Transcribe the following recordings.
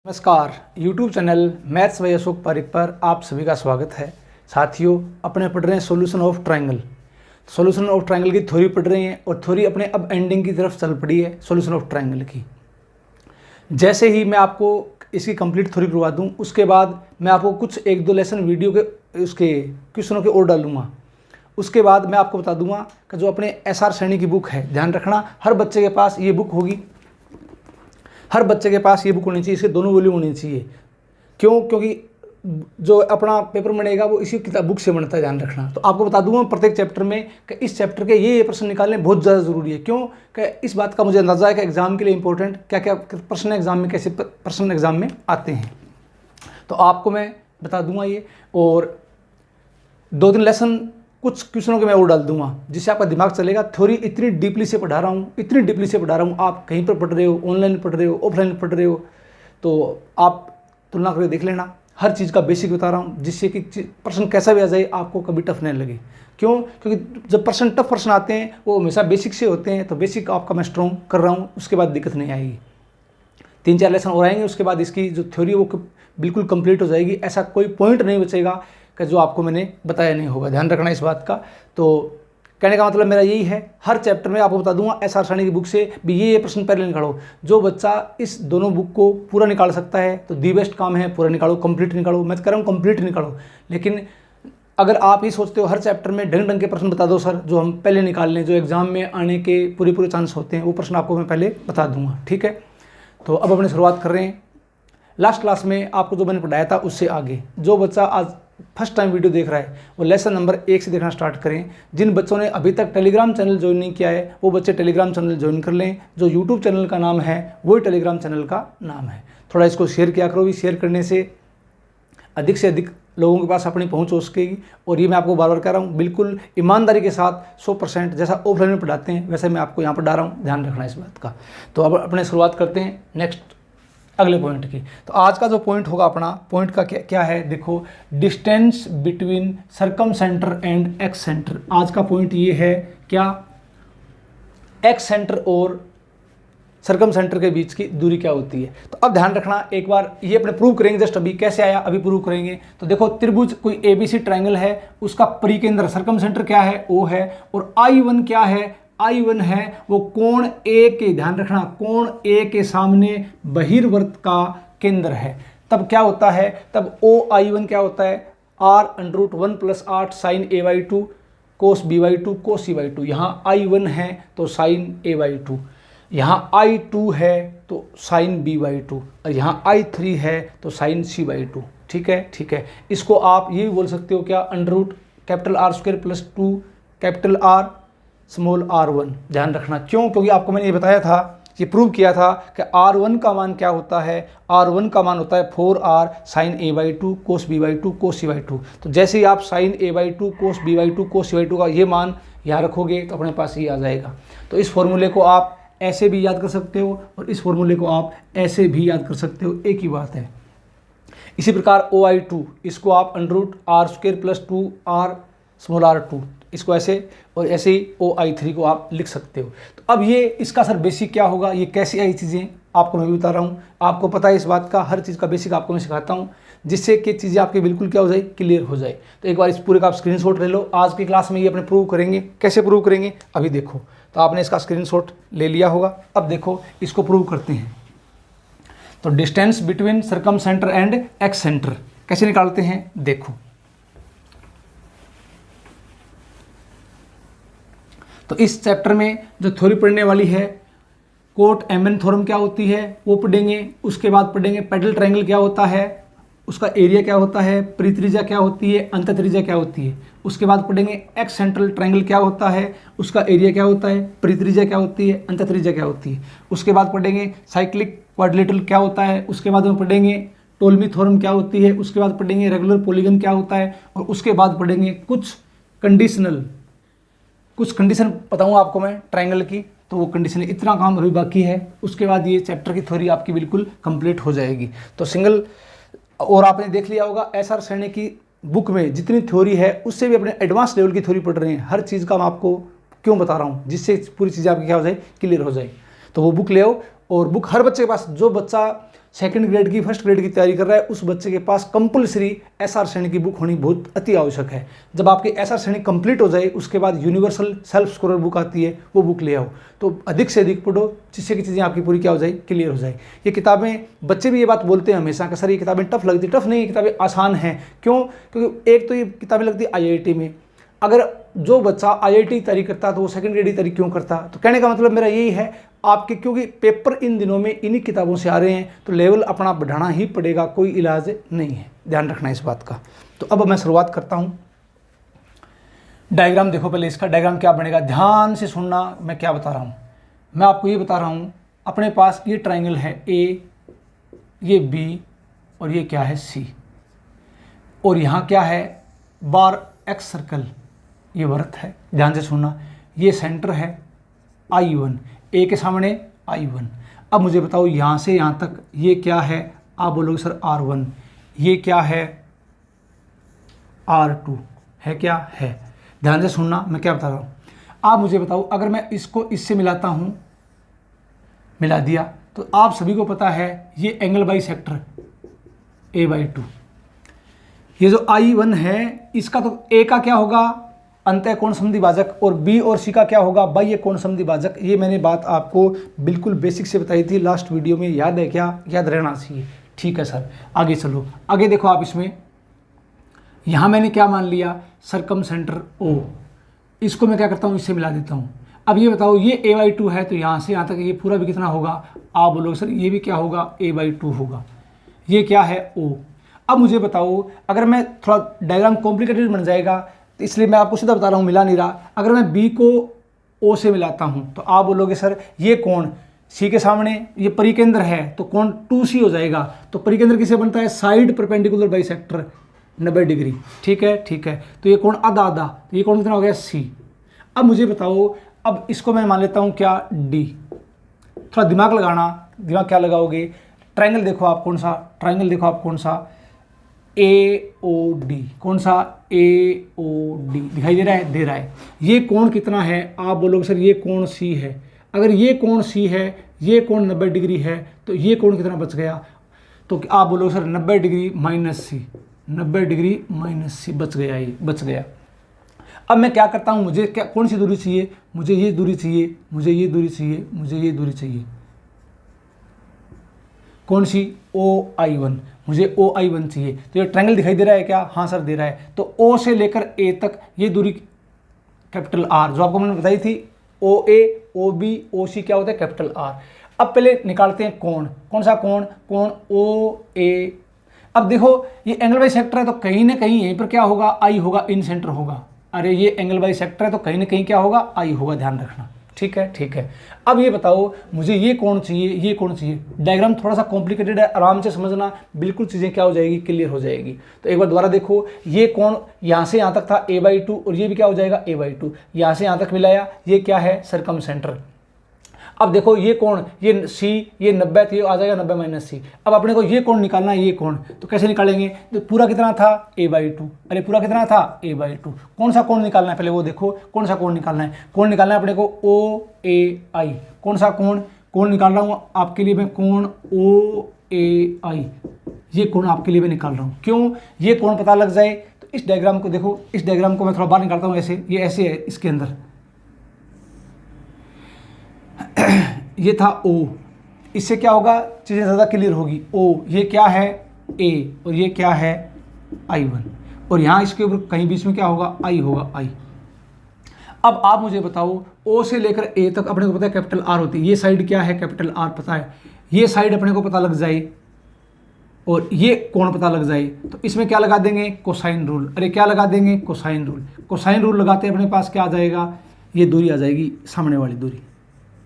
नमस्कार, YouTube channel maths by Ashok Pareek पर आप सभी का स्वागत है। साथियों, अपने पढ़ रहे हैं solution of triangle. Solution of triangle की थ्योरी पढ़ रहे हैं और थ्योरी अपने अब एंडिंग की तरफ चल पड़ी है सॉल्यूशन ऑफ ट्रायंगल की। जैसे ही मैं आपको इसकी कंप्लीट थ्योरी करवा दूं, उसके बाद मैं आपको कुछ एक दो लेसन वीडियो के उसके क्वेश्चनों के और डालूंगा। उसके बाद मैं आपको बता दूंगा कि जो अपने SR सैनी की बुक है, ध्यान रखना हर बच्चे के पास ये बुक होगी, हर बच्चे के पास ये बुक होनी चाहिए, इसके दोनों वॉल्यूम होनी चाहिए। क्यों? क्योंकि जो अपना पेपर बनेगा वो इसी किताब बुक से बनता है, ध्यान रखना। तो आपको बता दूंगा प्रत्येक चैप्टर में कि इस चैप्टर के ये प्रश्न निकालने बहुत ज़्यादा ज़रूरी है। क्यों? कि इस बात का मुझे अंदाजा है कि एग्जाम के लिए इंपॉर्टेंट क्या क्या प्रश्न एग्जाम में, कैसे प्रश्न एग्जाम में आते हैं, तो आपको मैं बता दूंगा ये। और 2-3 लेसन कुछ क्वेश्चनों के मैं और डाल दूंगा, जिससे आपका दिमाग चलेगा। थ्योरी इतनी डीपली से पढ़ा रहा हूँ, इतनी डीपली से पढ़ा रहा हूँ। आप कहीं पर पढ़ रहे हो, ऑनलाइन पढ़ रहे हो, ऑफलाइन पढ़ रहे हो, तो आप तुलना करके देख लेना। हर चीज़ का बेसिक बता रहा हूँ, जिससे कि प्रश्न कैसा भी आ जाए आपको कभी टफ नहीं लगे। क्यों? क्योंकि जब टफ प्रश्न आते हैं वो हमेशा बेसिक से होते हैं। तो बेसिक आपका मैं स्ट्रॉन्ग कर रहा हूँ, उसके बाद दिक्कत नहीं आएगी। 3-4 लेसन और आएंगे, उसके बाद इसकी जो थ्योरी है वो बिल्कुल कंप्लीट हो जाएगी। ऐसा कोई पॉइंट नहीं बचेगा कि जो आपको मैंने बताया नहीं होगा, ध्यान रखना इस बात का। तो कहने का मतलब मेरा यही है, हर चैप्टर में आपको बता दूंगा SR सैनी की बुक से भी ये प्रश्न पहले निकालो। जो बच्चा इस दोनों बुक को पूरा निकाल सकता है तो दी बेस्ट काम है, पूरा निकालो, कंप्लीट निकालो। मैं कह रहा हूँ कंप्लीट निकालो। लेकिन अगर आप ही सोचते हो हर चैप्टर में ढंग ढंग के प्रश्न बता दो सर, जो हम पहले निकाल लें, जो एग्जाम में आने के पूरे चांस होते हैं, वो प्रश्न आपको मैं पहले बता दूंगा, ठीक है। तो अब अपनी शुरुआत कर रहे हैं। लास्ट क्लास में आपको जो मैंने पढ़ाया था उससे आगे जो बच्चा आज फर्स्ट टाइम वीडियो देख रहा है वो लेसन नंबर 1 से देखना स्टार्ट करें। जिन बच्चों ने अभी तक टेलीग्राम चैनल ज्वाइन नहीं किया है वो बच्चे टेलीग्राम चैनल ज्वाइन कर लें। जो यूट्यूब चैनल का नाम है वही टेलीग्राम चैनल का नाम है। थोड़ा इसको शेयर किया करो भी, शेयर करने से अधिक लोगों के पास अपनी पहुंच हो सकेगी। और ये मैं आपको बार बार कह रहा हूँ, बिल्कुल ईमानदारी के साथ 100% जैसा ऑफलाइन में पढ़ाते हैं वैसे मैं आपको यहाँ पर डाल रहा हूँ, ध्यान रखना इस बात का। तो अब अपने शुरुआत करते हैं नेक्स्ट अगले पॉइंट की। तो आज का जो पॉइंट होगा अपना पॉइंट का क्या है, देखो, distance between circum centre and x centre. आज का पॉइंट ये है, क्या एक्स सेंटर और सर्कम सेंटर के बीच की दूरी क्या होती है। तो अब ध्यान रखना, एक बार ये अपने प्रूव करेंगे। जस्ट अभी कैसे आया अभी प्रूव करेंगे। तो देखो, त्रिभुज कोई ABC ट्रायंगल है, उसका परिकेंद्र सर्कम सेंटर क्या है, O है, और I1 क्या है, I1 है वो कोण A के, ध्यान रखना, कोण A के सामने बहिर्वृत्त का केंद्र है। तब क्या होता है, तब OI1 क्या होता है, R√1 + 8 sin A/2 cos B/2 cos C/2। यहाँ I1 है तो sin A/2, यहाँ I2 है तो sin B/2, और यहाँ I3 है तो sin C/2। ठीक है, ठीक है। इसको आप ये भी बोल सकते हो क्या, √R² + 2 R स्मॉल r1। ध्यान रखना, क्यों? क्योंकि आपको मैंने ये बताया था, ये प्रूव किया था कि R1 का मान क्या होता है, R1 का मान होता है 4R sin A/2 cos B/2 cos C/2। तो जैसे ही आप sin A/2 cos B/2 cos C/2 का ये मान यहाँ रखोगे तो अपने पास ये आ जाएगा। तो इस फॉर्मूले को आप ऐसे भी याद कर सकते हो और इस फॉर्मूले को आप ऐसे भी याद कर सकते हो, एक ही बात है। इसी प्रकार OI2, इसको आप √R² + 2R स्मॉल r2, इसको ऐसे, और ऐसे ही OI3 को आप लिख सकते हो। तो अब ये इसका सर बेसिक क्या होगा, ये कैसे आई चीज़ें आपको मैं भी बता रहा हूँ। आपको पता है इस बात का, हर चीज़ का बेसिक आपको मैं सिखाता हूँ, जिससे कि चीज़ें आपके बिल्कुल क्या हो जाए, क्लियर हो जाए। तो एक बार इस पूरे का आप स्क्रीनशॉट ले लो। आज की क्लास में ये अपने प्रूव करेंगे। कैसे प्रूव करेंगे अभी देखो। तो आपने इसका स्क्रीनशॉट ले लिया होगा। अब देखो इसको प्रूव करते हैं। तो distance between circum centre and x centre कैसे निकालते हैं, देखो। तो इस चैप्टर में जो थ्योरी पढ़ने वाली है, कोट MN थ्योरम क्या होती है वो पढ़ेंगे। उसके बाद पढ़ेंगे पैरेलल ट्रायंगल क्या होता है, उसका एरिया क्या होता है, परित्रिज्या क्या होती है, अंतःत्रिज्या क्या होती है। उसके बाद पढ़ेंगे एक्स सेंट्रल ट्रायंगल क्या होता है, उसका एरिया क्या होता है, परित्रिज्या क्या होती है, अंतःत्रिज्या क्या होती है। उसके बाद पढ़ेंगे साइक्लिक क्वाड्रिलेटरल क्या होता है। उसके बाद में पढ़ेंगे टोल्मी थ्योरम क्या होती है। उसके बाद पढ़ेंगे रेगुलर पॉलीगन क्या होता है। और उसके बाद पढ़ेंगे कुछ कंडीशन बताऊंगा आपको मैं ट्रायंगल की, तो वो कंडीशन, इतना काम अभी बाकी है। उसके बाद ये चैप्टर की थ्योरी आपकी बिल्कुल कंप्लीट हो जाएगी। तो सिंगल, और आपने देख लिया होगा SR सैनी की बुक में जितनी थ्योरी है उससे भी अपने एडवांस लेवल की थ्योरी पढ़ रहे हैं। हर चीज़ का मैं आपको क्यों बता रहा हूँ, जिससे पूरी चीज़ें आपकी क्या हो जाए, क्लियर हो जाए। तो वो बुक ले आओ। और बुक हर बच्चे के पास, जो बच्चा सेकंड ग्रेड की फर्स्ट ग्रेड की तैयारी कर रहा है, उस बच्चे के पास कंपलसरी एसआर श्रेणी की बुक होनी बहुत अति आवश्यक है। जब आपकी एसआर श्रेणी कंप्लीट हो जाए उसके बाद यूनिवर्सल सेल्फ स्कोरर बुक आती है, वो बुक ले आओ। तो अधिक से अधिक पढ़ो, जिससे कि चीज़ें आपकी पूरी क्या हो जाए, क्लियर हो जाए। ये किताबें, बच्चे भी ये बात बोलते हैं हमेशा कि सर ये किताबें टफ लगती। टफ नहीं, ये किताबें आसान हैं। क्यों? क्योंकि एक तो ये किताबें लगती है IIT में। अगर जो बच्चा IIT की तैयारी करता तो वो सेकंड ग्रेड की तैयारी क्यों करता? तो कहने का मतलब मेरा यही है आपके, क्योंकि पेपर इन दिनों में इन्हीं किताबों से आ रहे हैं, तो लेवल अपना बढ़ाना ही पड़ेगा, कोई इलाज नहीं है। ध्यान रखना इस बात का। तो अब मैं शुरुआत करता हूँ। डायग्राम देखो पहले, इसका डायग्राम क्या बनेगा, ध्यान से सुनना मैं क्या बता रहा हूँ। मैं आपको ये बता रहा हूँ, अपने पास ये ट्राइंगल है A, ये B और ये क्या है C, और यहाँ क्या है बार X सर्कल, ये वृत्त है। ध्यान से सुनना, ये सेंटर है I1, A के सामने I1। अब मुझे बताओ यहाँ से यहाँ तक ये क्या है? आप बोलोगे सर R1। ये क्या है? R2 है। क्या है? ध्यान से सुनना मैं क्या बता रहा हूँ। आप मुझे बताओ, अगर मैं इसको इससे मिलाता हूँ, मिला दिया, तो आप सभी को पता है ये एंगल बाई सेक्टर A/2। ये जो I1 है इसका तो A का क्या होगा, अंतः कोण समद्विभाजक, और B और C का क्या होगा, बाह्य कोण समद्विभाजक। ये मैंने बात आपको बिल्कुल बेसिक से बताई थी लास्ट वीडियो में, याद है क्या? याद रहना चाहिए। ठीक है सर, आगे चलो। आगे देखो आप, इसमें यहाँ मैंने क्या मान लिया, सरकम सेंटर O। इसको मैं क्या करता हूँ, इससे मिला देता हूँ। अब ये बताओ, ये A/2 है, तो यहाँ से यहाँ तक ये पूरा भी कितना होगा? आप बोलोगे सर ये भी क्या होगा, A/2 होगा। ये क्या है, O। अब मुझे बताओ, अगर मैं थोड़ा डायग्राम कॉम्प्लिकेटेड बन जाएगा, तो इसलिए मैं आपको सीधा बता रहा हूँ, मिला नहीं रहा। अगर मैं B को O से मिलाता हूँ तो आप बोलोगे सर ये कोण C के सामने, ये परिकेंद्र है, तो कोण 2C हो जाएगा। तो परिकेंद्र किसे बनता है? Side perpendicular bisector 90 degree. ठीक है, ठीक है। तो ये कोण आधा आधा, तो ये कोण कितना हो गया, C। अब मुझे बताओ, अब इसको मैं मान लेता हूँ क्या, D। थोड़ा दिमाग लगाना। दिमाग क्या लगाओगे? ट्राइंगल देखो आप कौन सा, ट्राइंगल देखो आप कौन सा, AOD। कौन सा? AOD दिखाई दे रहा है? दे रहा है। ये कोण कितना है? आप बोलोगे सर ये कोण C है। अगर ये कोण C है, ये कोण 90 डिग्री है, तो ये कोण कितना बच गया? तो आप बोलोगे sir 90 degree minus C, 90 degree minus C बच गया, ये बच गया। अब मैं क्या करता हूँ, मुझे क्या, कौन सी दूरी चाहिए? मुझे ये दूरी चाहिए, मुझे ये दूरी चाहिए, मुझे ये दूरी चाहिए। कौन सी? OI1। मुझे OI1 चाहिए। तो ये ट्रायंगल दिखाई दे रहा है क्या? हाँ सर दे रहा है। तो O से लेकर A तक ये दूरी कैपिटल R, जो आपको मैंने बताई थी, OA, OB, OC क्या होता है? Capital R। अब पहले निकालते हैं कोण। कौन सा कोण? कोण OA। अब देखो ये एंगल बाई सेक्टर है, तो कहीं ना कहीं यहीं पर क्या होगा, I होगा, इन सेंटर होगा। अरे ये एंगल बाई सेक्टर है, तो कहीं ना कहीं क्या होगा, I होगा। ध्यान रखना। ठीक है, ठीक है। अब ये बताओ, मुझे ये कोण चाहिए, ये कोण चाहिए। डायग्राम थोड़ा सा कॉम्प्लिकेटेड है, आराम से समझना, बिल्कुल चीज़ें क्या हो जाएगी, क्लियर हो जाएगी। तो एक बार दोबारा देखो, ये कोण यहाँ से यहाँ तक था A/2, और ये भी क्या हो जाएगा, A/2। यहाँ से यहाँ तक मिलाया, ये क्या है, सरकम सेंटर। अब देखो ये कोण, ये C, ये 90, तो ये आ जाएगा 90 माइनस C। अब अपने को ये कोण निकालना है, ये कोण, तो कैसे निकालेंगे? तो पूरा कितना था, A/2। अरे पूरा कितना था, A/2। कौन सा कोण निकालना है पहले वो देखो, कौन सा कोण निकालना है? कोण निकालना है अपने को OAI। कौन सा कोण? कोण निकाल रहा हूँ आपके लिए मैं, कोण OAI। ये कोण आपके लिए मैं निकाल रहा हूँ। क्यों? ये कोण पता लग जाए। तो इस डायग्राम को देखो, इस डायग्राम को मैं थोड़ा बाहर निकालता हूँ, ऐसे, ये ऐसे है, इसके अंदर ये था O। इससे क्या होगा, चीज़ें ज़्यादा क्लियर होगी। O, ये क्या है, A, और ये क्या है, I1, और यहाँ इसके ऊपर कहीं बीच में क्या होगा, I होगा, I। अब आप मुझे बताओ, O से लेकर A तक अपने को पता है कैपिटल R होती है। ये साइड क्या है, कैपिटल R पता है। ये साइड अपने को पता लग जाए और ये कोण पता लग जाए, तो इसमें क्या लगा देंगे, कोसाइन रूल। अरे क्या लगा देंगे, कोसाइन रूल। कोसाइन रूल लगाते अपने पास क्या आ जाएगा, ये दूरी आ जाएगी, सामने वाली दूरी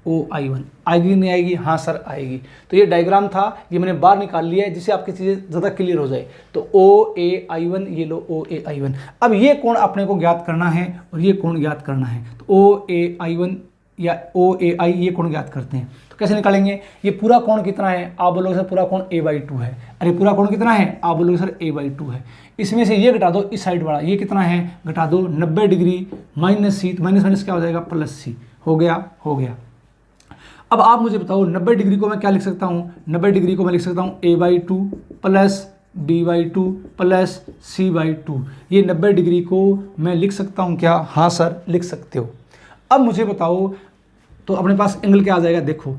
OI1। आएगी नहीं आएगी? हाँ सर आएगी। तो ये डायग्राम था, ये मैंने बाहर निकाल लिया है, जिससे आपकी चीज़ें ज़्यादा क्लियर हो जाए। तो OAI1, ये लो OAI1। अब ये कोण अपने को ज्ञात करना है और ये कोण ज्ञात करना है। तो OAI1 या OAI, ये कोण ज्ञात करते हैं। तो कैसे निकालेंगे? ये पूरा कोण कितना है? आप बोलोगे सर पूरा कोण A/2 है। अरे पूरा कोण कितना है? आप बोलोगे सर A/2 है। इसमें से ये घटा दो, इस साइड वाला ये कितना है, घटा दो, 90 degree minus C, minus minus क्या हो जाएगा, प्लस C। हो गया, हो गया। अब आप मुझे बताओ 90 डिग्री को मैं क्या लिख सकता हूँ, 90 डिग्री को मैं लिख सकता हूँ a/2 plus b/2 plus c/2। ये 90 डिग्री को मैं लिख सकता हूँ क्या? हाँ सर लिख सकते हो। अब मुझे बताओ तो अपने पास एंगल क्या आ जाएगा, देखो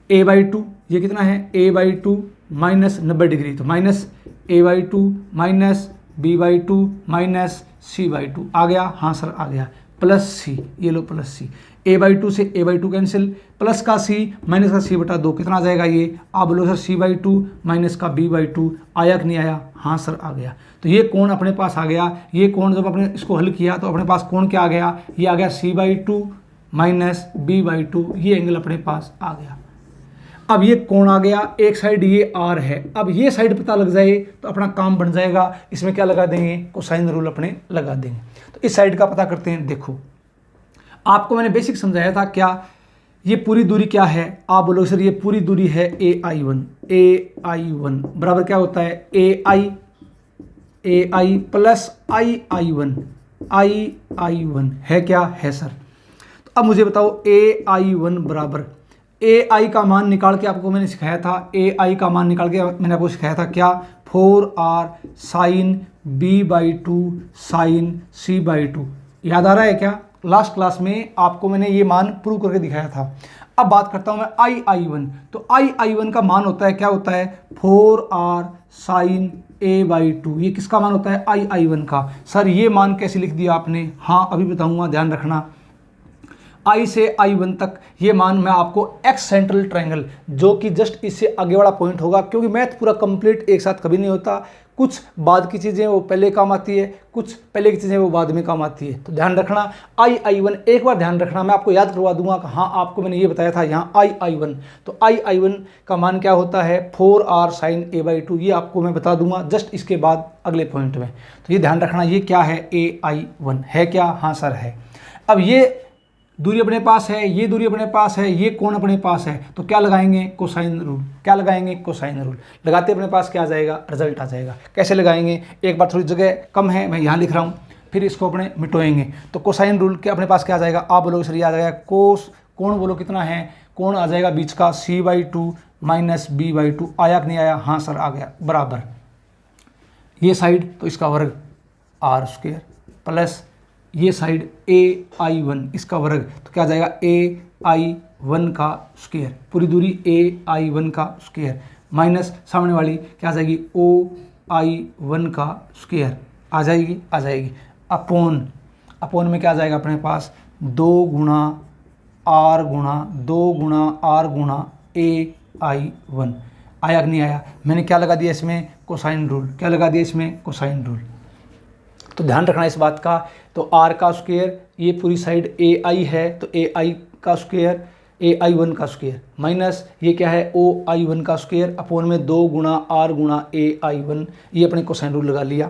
a/2 ये कितना है, a/2 माइनस 90 डिग्री, तो minus a/2 minus b/2 minus c/2 आ गया, हाँ सर आ गया, प्लस c, ये लो प्लस c, a/2 से a/2 कैंसिल, प्लस का c माइनस का c/2 कितना आ जाएगा ये, आप बोलो सर c/2 माइनस का b/2 आया कि नहीं आया, हाँ सर आ गया। तो ये कोण अपने पास आ गया, ये कोण जब अपने इसको हल किया तो अपने पास कोण क्या आ गया, ये आ गया c/2 माइनस b/2, ये एंगल अपने पास आ गया। अब ये कोण आ गया, एक साइड ये r है, अब ये साइड पता लग जाए तो अपना काम बन जाएगा। इसमें क्या लगा देंगे, कोसाइन रूल अपने लगा देंगे। तो इस साइड का पता करते हैं। देखो आपको मैंने बेसिक समझाया था क्या, ये पूरी दूरी क्या है, आप बोलो सर ये पूरी दूरी है ai1, ai1 बराबर क्या होता है ai प्लस i1 है क्या, है सर। तो अब मुझे बताओ ai1 बराबर, ai का मान निकाल के आपको मैंने सिखाया था, ai का मान निकाल के मैंने आपको सिखाया था क्या, 4r sine b/2 sine c/2, याद आ रहा है क्या? लास्ट क्लास में आपको मैंने ये मान प्रूव करके दिखाया था। अब बात करता हूं मैं i1, तो i1 का मान होता है क्या, होता है 4r साइन a/2, ये किसका मान होता है, i1 का। सर ये मान कैसे लिख दिया आपने, हाँ अभी बताऊंगा, ध्यान रखना। I से I1 तक ये मान मैं आपको एक्स सेंट्रल ट्रायंगल, जो कि जस्ट इससे आगे वाला पॉइंट होगा, क्योंकि मैथ पूरा कंप्लीट एक साथ कभी नहीं होता, कुछ बाद की चीज़ें वो पहले काम आती है, कुछ पहले की चीज़ें वो बाद में काम आती है। तो ध्यान रखना I1, एक बार ध्यान रखना, मैं आपको याद करवा दूंगा कि हाँ आपको मैंने ये बताया था यहाँ I1, तो I1 का मान क्या होता है 4r साइन a/2, ये आपको मैं बता दूंगा जस्ट इसके बाद अगले पॉइंट में। तो ये ध्यान रखना, ये क्या है ai1 है क्या, हाँ सर है। अब ये दूरी अपने पास है, ये दूरी अपने पास है, ये कोण अपने पास है, तो क्या लगाएंगे, कोसाइन रूल। क्या लगाएंगे, कोसाइन रूल लगाते अपने पास क्या आ जाएगा, रिजल्ट आ जाएगा। कैसे लगाएंगे, एक बार थोड़ी जगह कम है मैं यहाँ लिख रहा हूँ, फिर इसको अपने मिटोएंगे। तो कोसाइन रूल के अपने पास क्या आ जाएगा, आप बोलोगे सर ये आ जाएगा कोस, कोण बोलो कितना है, कोण आ जाएगा बीच का c/2 माइनस b/2, आया कि नहीं आया, हाँ सर आ गया, बराबर ये साइड तो इसका वर्ग r² प्लस ये साइड ai1 इसका वर्ग, तो क्या आ जाएगा ai1 का स्क्वायर, पूरी दूरी ai1 का स्क्वायर माइनस सामने वाली क्या आ जाएगी oi1 का स्क्वायर आ जाएगी अपोन में क्या आ जाएगा अपने पास 2 गुणा r गुणा ai1, आया कि नहीं आया। मैंने क्या लगा दिया इसमें, कोसाइन रूल। क्या लगा दिया इसमें, कोसाइन रूल। तो ध्यान रखना इस बात का। तो r का स्क्वायर, ये पूरी साइड ai है तो ai का स्क्वायर, ai1 का स्क्वायर माइनस ये क्या है oi1 का स्क्वायर अपोन में 2 गुणा r गुणा ai1, ये अपने कोसाइन रूल लगा लिया।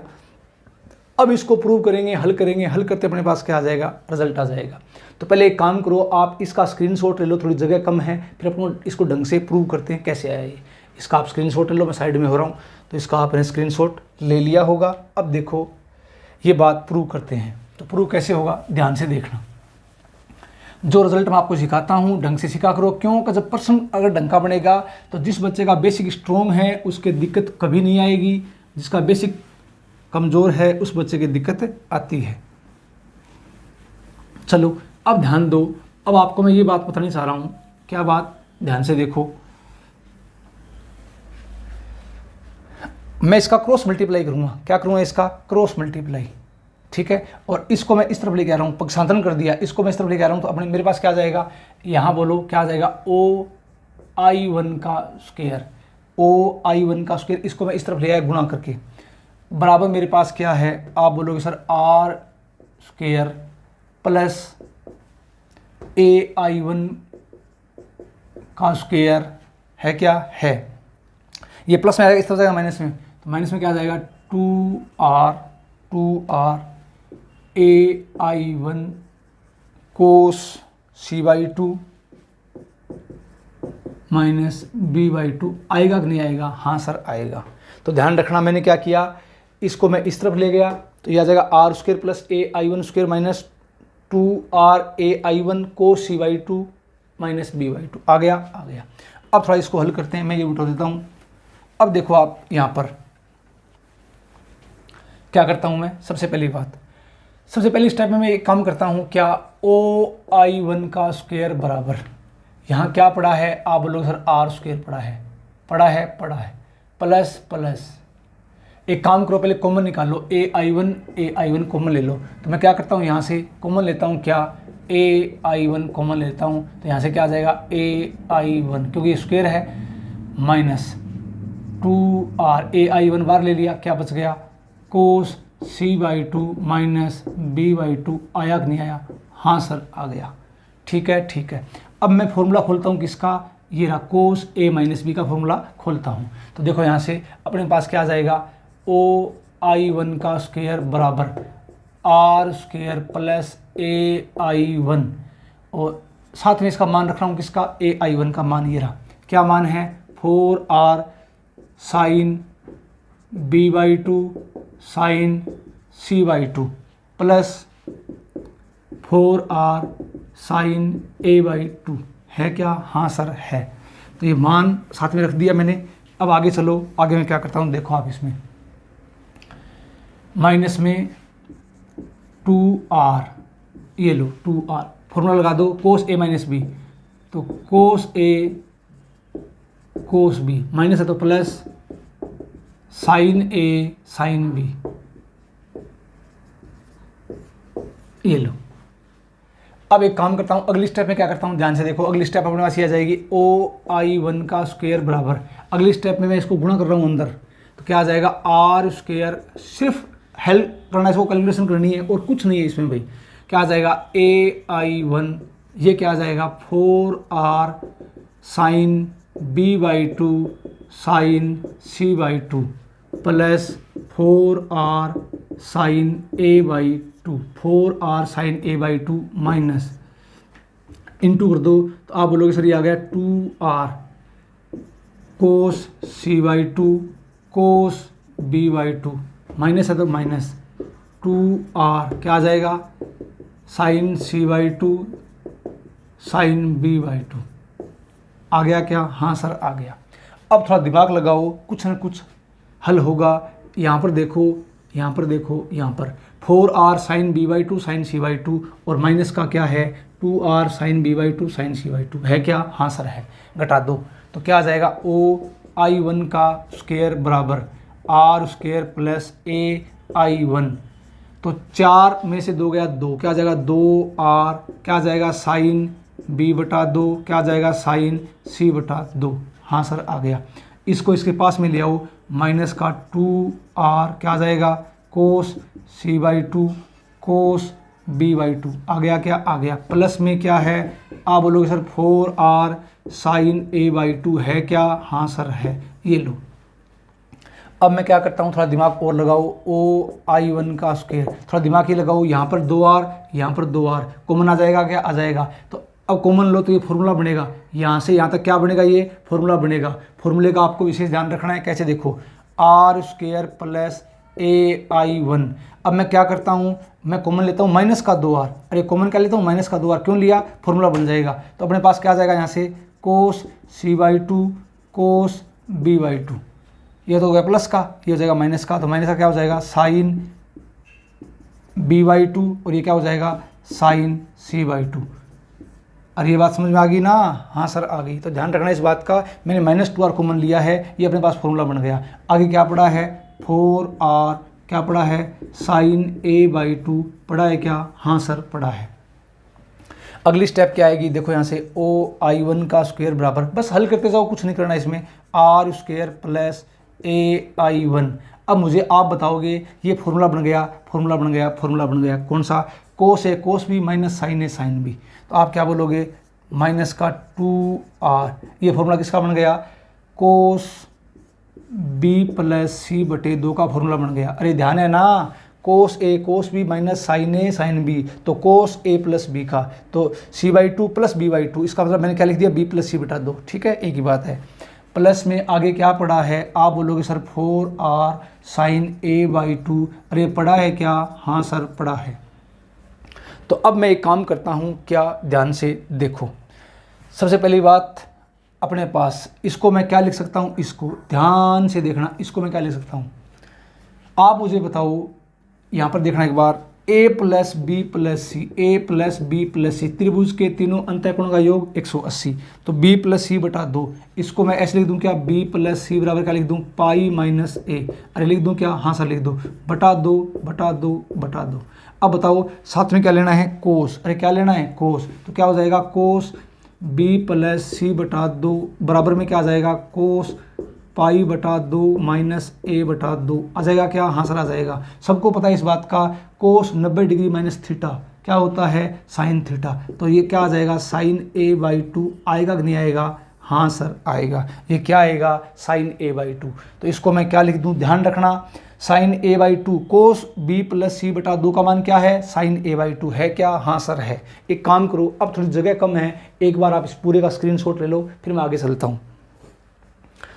अब इसको प्रूव करेंगे, हल करेंगे, हल करते अपने पास क्या आ जाएगा, रिजल्ट आ जाएगा। तो पहले एक काम करो, आप इसका स्क्रीनशॉट ले लो, थोड़ी जगह कम है, फिर अपन इसको ढंग से प्रूव करते हैं कैसे आया ये। इसका आप स्क्रीनशॉट ले लो, मैं साइड में हो रहा हूँ, तो इसका आपने स्क्रीनशॉट ले लिया होगा। अब देखो ये बात प्रूव करते हैं। तो प्रूव कैसे होगा, ध्यान से देखना। जो रिजल्ट मैं आपको सिखाता हूँ ढंग से सीखा करो, क्योंकि जब पर्सन अगर ढंग का बनेगा तो जिस बच्चे का बेसिक स्ट्रॉन्ग है उसके दिक्कत कभी नहीं आएगी, जिसका बेसिक कमज़ोर है उस बच्चे की दिक्कत आती है। चलो अब ध्यान दो, अब आपको मैं ये बात बताना चाह रहा हूँ। क्या बात, ध्यान से देखो। मैं इसका क्रॉस मल्टीप्लाई करूँगा, क्या करूँगा, इसका क्रॉस मल्टीप्लाई, ठीक है। और इसको मैं इस तरफ लेके आ रहा हूँ, पक्षांतरण कर दिया, इसको मैं इस तरफ लेके आ रहा हूँ, तो अपने मेरे पास क्या आ जाएगा, यहाँ बोलो क्या आ जाएगा, oi1 का स्क्वायर, oi1 का स्क्वायर, इसको मैं इस तरफ ले आया गुणा करके, बराबर मेरे पास क्या है, आप बोलोगे sir r square plus ai1 का स्क्वायर है क्या, है। ये प्लस में आएगा, इस तरफ जाएगा माइनस में, तो माइनस में क्या आ जाएगा 2r ai1 cos c/2 minus b/2, आएगा कि नहीं आएगा, हाँ सर आएगा। तो ध्यान रखना, मैंने क्या किया, इसको मैं इस तरफ ले गया, तो यह आ जाएगा r square plus ai1 square minus 2r ai1 cos c/2 minus B by two. आ गया, आ गया। अब थोड़ा इसको हल करते हैं, मैं ये उठा देता हूँ। अब देखो आप यहाँ पर क्या करता हूँ मैं, सबसे पहली स्टेप में मैं एक काम करता हूँ, क्या OI1 का स्क्वायर बराबर, यहाँ क्या पड़ा है आप बोलोगे सर आर स्क्वायर पड़ा है प्लस एक काम करो, पहले कॉमन निकालो, AI1 कॉमन ले लो। तो मैं क्या करता हूँ, यहाँ से कॉमन लेता हूँ, क्या AI1 कॉमन लेता हूँ, तो यहाँ से क्या आ जाएगा AI1, क्योंकि स्क्वायर है, माइनस 2R, AI1 बार ले लिया, क्या बच गया कोस C/2 माइनस B/2। आया कि नहीं आया? हाँ सर आ गया। ठीक है। अब मैं फॉर्मूला खोलता हूँ किसका, ये रहा कोस A माइनस बी का फॉर्मूला खोलता हूँ। तो देखो यहाँ से अपने पास क्या आ जाएगा, OI1 का स्क्वायर बराबर R स्क्वायर प्लस AI1, और साथ में इसका मान रख रहा हूँ किसका, AI1 का मान, ये रहा क्या मान है 4R sine B/2 sine C/2 plus 4R sine A/2 है क्या? हाँ सर है। तो ये मान साथ में रख दिया मैंने। अब आगे चलो, आगे मैं क्या करता हूँ, देखो आप इसमें माइनस में 2R, ये लो 2R, फॉर्मूला लगा दो कोस A माइनस बी, तो cos A cos B, minus है तो plus sine A sine B, ये लो। अब एक काम करता हूँ, अगली स्टेप में क्या करता हूँ, ध्यान से देखो। अगली स्टेप अपने पास ये आ जाएगी OI1 का स्क्वायर बराबर, अगली स्टेप में मैं इसको गुणा कर रहा हूँ अंदर, तो क्या आ जाएगा आर स्क्वायर, सिर्फ हेल्प करना है, इसको कैलकुलेशन करनी है और कुछ नहीं है इसमें भाई। क्या आ जाएगा AI1, ये क्या आ जाएगा 4R sine B/2 sine C/2 plus 4R sine A/2, 4R sine A/2 minus into कर दो, तो आप बोलोगे सर ये आ गया 2R कोस C/2 कोस B/2, माइनस है तो माइनस 2R क्या आ जाएगा साइन C/2 साइन B/2। आ गया क्या? हाँ सर आ गया। अब थोड़ा दिमाग लगाओ, कुछ ना कुछ हल होगा। यहाँ पर देखो, यहाँ पर 4R sine B/2 sine C/2 और माइनस का क्या है 2R sign B/2 sine C/2 है क्या? हाँ सर है। घटा दो तो क्या आ जाएगा OI1 का स्क्वायर बराबर R स्क्वायर प्लस AI1, तो 4 में से 2 गया 2, क्या आ जाएगा 2R, क्या आ जाएगा साइन B/2, क्या आ जाएगा साइन C/2। हाँ सर आ गया। इसको इसके पास में ले आओ, माइनस का 2R क्या आ जाएगा कोस C/2 कोस B/2। आ गया क्या? आ गया। प्लस में क्या है आप बोलोगे सर 4R साइन A/2 है क्या? हाँ सर है। ये लो। अब मैं क्या करता हूँ, थोड़ा दिमाग और लगाओ, OI1 का स्क्वायर, थोड़ा दिमाग ही लगाओ। यहाँ पर 2R, यहाँ पर 2R, कॉमन आ जाएगा क्या? आ जाएगा। तो अब कॉमन लो तो ये फॉर्मूला बनेगा, यहाँ से यहाँ तक क्या बनेगा, ये फॉर्मूला बनेगा। फॉर्मूले का आपको विशेष ध्यान रखना है। कैसे? देखो R स्क्वायर प्लस AI1। अब मैं क्या करता हूँ, मैं कॉमन लेता हूँ माइनस का 2R, अरे कॉमन क्या लेता हूँ माइनस का 2R, क्यों लिया? फॉर्मूला बन जाएगा। तो अपने पास क्या आ जाएगा यहाँ से कोस C/2 कोस B/2, ये तो हो गया प्लस का, ये हो जाएगा माइनस का, तो माइनस का क्या हो जाएगा साइन B/2 और ये क्या हो जाएगा साइन C/2। अरे ये बात समझ में आ गई ना? हाँ सर आ गई। तो ध्यान रखना इस बात का, मैंने -2R कॉमन लिया है, ये अपने पास फॉर्मूला बन गया। आगे क्या पड़ा है 4R, क्या पड़ा है साइन A/2 पड़ा है क्या? हाँ सर पड़ा है। अगली स्टेप क्या आएगी, देखो यहाँ से OI1 का स्क्वायर बराबर, बस हल करते जाओ, कुछ नहीं करना इसमें, R स्क्वायर प्लस AI1। अब मुझे आप बताओगे ये फॉर्मूला बन गया, कौन सा? Cos A cos B minus sine A sine B। तो आप क्या बोलोगे माइनस का 2R, ये फॉर्मूला किसका बन गया कोस B प्लस C/2 का फॉर्मूला बन गया। अरे ध्यान है ना, cos A cos B minus sine A sine B, तो कोस A प्लस B का, तो C/2 प्लस B/2, इसका मतलब मैंने क्या लिख दिया B प्लस C/2। ठीक है, एक ही बात है। प्लस में आगे क्या पड़ा है आप बोलोगे सर 4R साइन A/2, अरे पड़ा है क्या? हाँ सर पड़ा है। तो अब मैं एक काम करता हूँ, क्या ध्यान से देखो, सबसे पहली बात अपने पास इसको मैं क्या लिख सकता हूँ, इसको ध्यान से देखना, इसको मैं क्या लिख सकता हूँ, आप मुझे बताओ। यहाँ पर देखना एक बार, a plus B plus C, A plus B plus C, त्रिभुज के तीनों अंतःकोणों का योग 180। तो b प्लस सी बटा 2, इसको मैं ऐसे लिख दूं क्या, b प्लस सी बराबर क्या लिख दूं, पाई माइनस ए। अरे लिख दूं क्या, हाँ सर लिख दो, बटा 2 बटा 2 बटा 2। अब बताओ साथ में क्या लेना है, कोस। अरे क्या लेना है, कोस। तो क्या हो जाएगा, कोस b प्लस सी बटा 2 बराबर में क्या आ जाएगा, कोस पाई बटा 2 माइनस ए बटा 2 आ जाएगा क्या, हाँ सर आ जाएगा। सबको पता है इस बात का, कोस 90 डिग्री माइनस थीटा क्या होता है, साइन थीटा। तो ये क्या आ जाएगा, साइन ए बाई 2 आएगा कि नहीं आएगा, हाँ सर आएगा। ये क्या आएगा, साइन ए बाई 2। तो इसको मैं क्या लिख दूँ, ध्यान रखना, sine A by 2 cos B plus C बटा 2 का मान क्या है, साइन ए बाई 2 है क्या, हाँ सर है। एक काम करो, अब थोड़ी जगह कम है, एक बार आप इस पूरे का स्क्रीनशॉट ले लो, फिर मैं आगे चलता हूँ।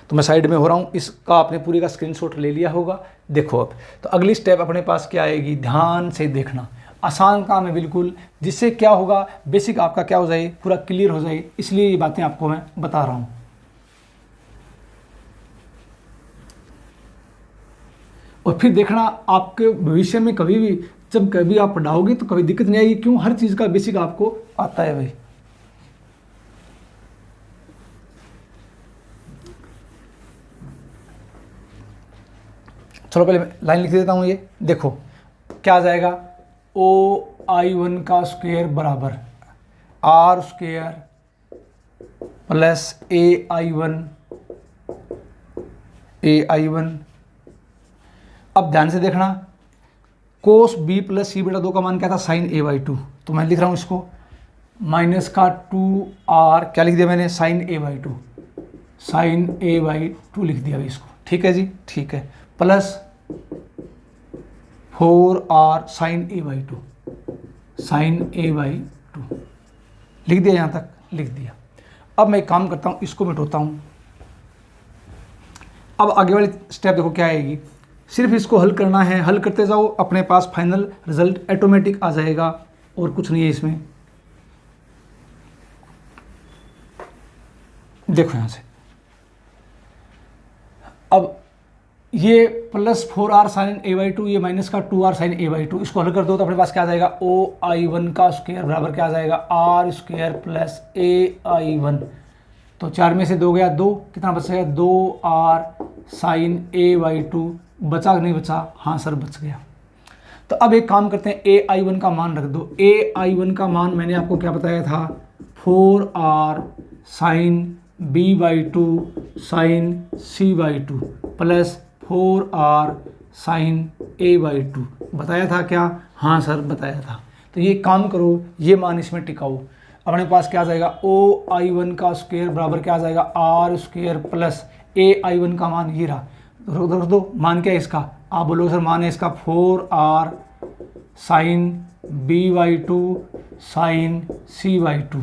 तो मैं साइड में हो रहा हूँ, इसका आपने पूरे का स्क्रीनशॉट ले लिया होगा। देखो अब तो अगली स्टेप अपने पास क्या आएगी, ध्यान से देखना, आसान काम है बिल्कुल, जिससे क्या होगा, बेसिक आपका क्या हो जाए, पूरा क्लियर हो जाए, इसलिए ये बातें आपको मैं बता रहा हूँ। और फिर देखना आपके भविष्य में कभी भी जब कभी आप पढ़ाओगे तो कभी दिक्कत नहीं आएगी, क्यों, हर चीज़ का बेसिक आपको आता है भाई। चलो पहले लाइन लिख देता हूँ, ये देखो क्या आ जाएगा, ओ आई 1 का स्क्वायर बराबर आर स्क्वायर प्लस ए आई 1। अब ध्यान से देखना, कोस बी प्लस सी बटा 2 का मान क्या था, साइन ए बाई 2। तो मैं लिख रहा हूँ इसको माइनस का 2r, क्या लिख दिया मैंने, sine A by 2, sine A by 2 लिख दिया भाई इसको, ठीक है जी, ठीक है, plus 4r sine A by 2, sine A by 2 लिख दिया, यहाँ तक लिख दिया। अब मैं एक काम करता हूँ, इसको मिटाता हूँ। अब आगे वाली स्टेप देखो क्या आएगी, सिर्फ इसको हल करना है, हल करते जाओ, अपने पास फाइनल रिजल्ट ऑटोमेटिक आ जाएगा, और कुछ नहीं है इसमें। देखो यहाँ से, अब ये plus 4r sine A by 2, ये माइनस का 2r साइन ए बाई 2, इसको हल कर दो तो अपने पास क्या आ जाएगा, ओ आई 1 का स्क्वायर बराबर क्या आ जाएगा, आर स्क्वायर प्लस ए आई 1। तो 4 में से 2 गया 2, कितना बचेगा, 2r साइन ए बाई 2, बचा नहीं बचा, हाँ सर बच गया। तो अब एक काम करते हैं, ए आई 1 का मान रख दो। ए आई 1 का मान मैंने आपको क्या बताया था, 4r sine B by 2 sine C by 2 plus 4r sine A by 2 बताया था क्या, हाँ सर बताया था। तो ये काम करो, ये मान इसमें टिकाओ, अपने पास क्या आ जाएगा, ओ आई 1 का स्क्वायर बराबर क्या आ जाएगा, आर स्क्वायर प्लस ए आई 1 का मान ये रहा, रख दो, मान क्या है इसका, आप बोलोगे सर मान है इसका 4r sine B by 2 sine C by 2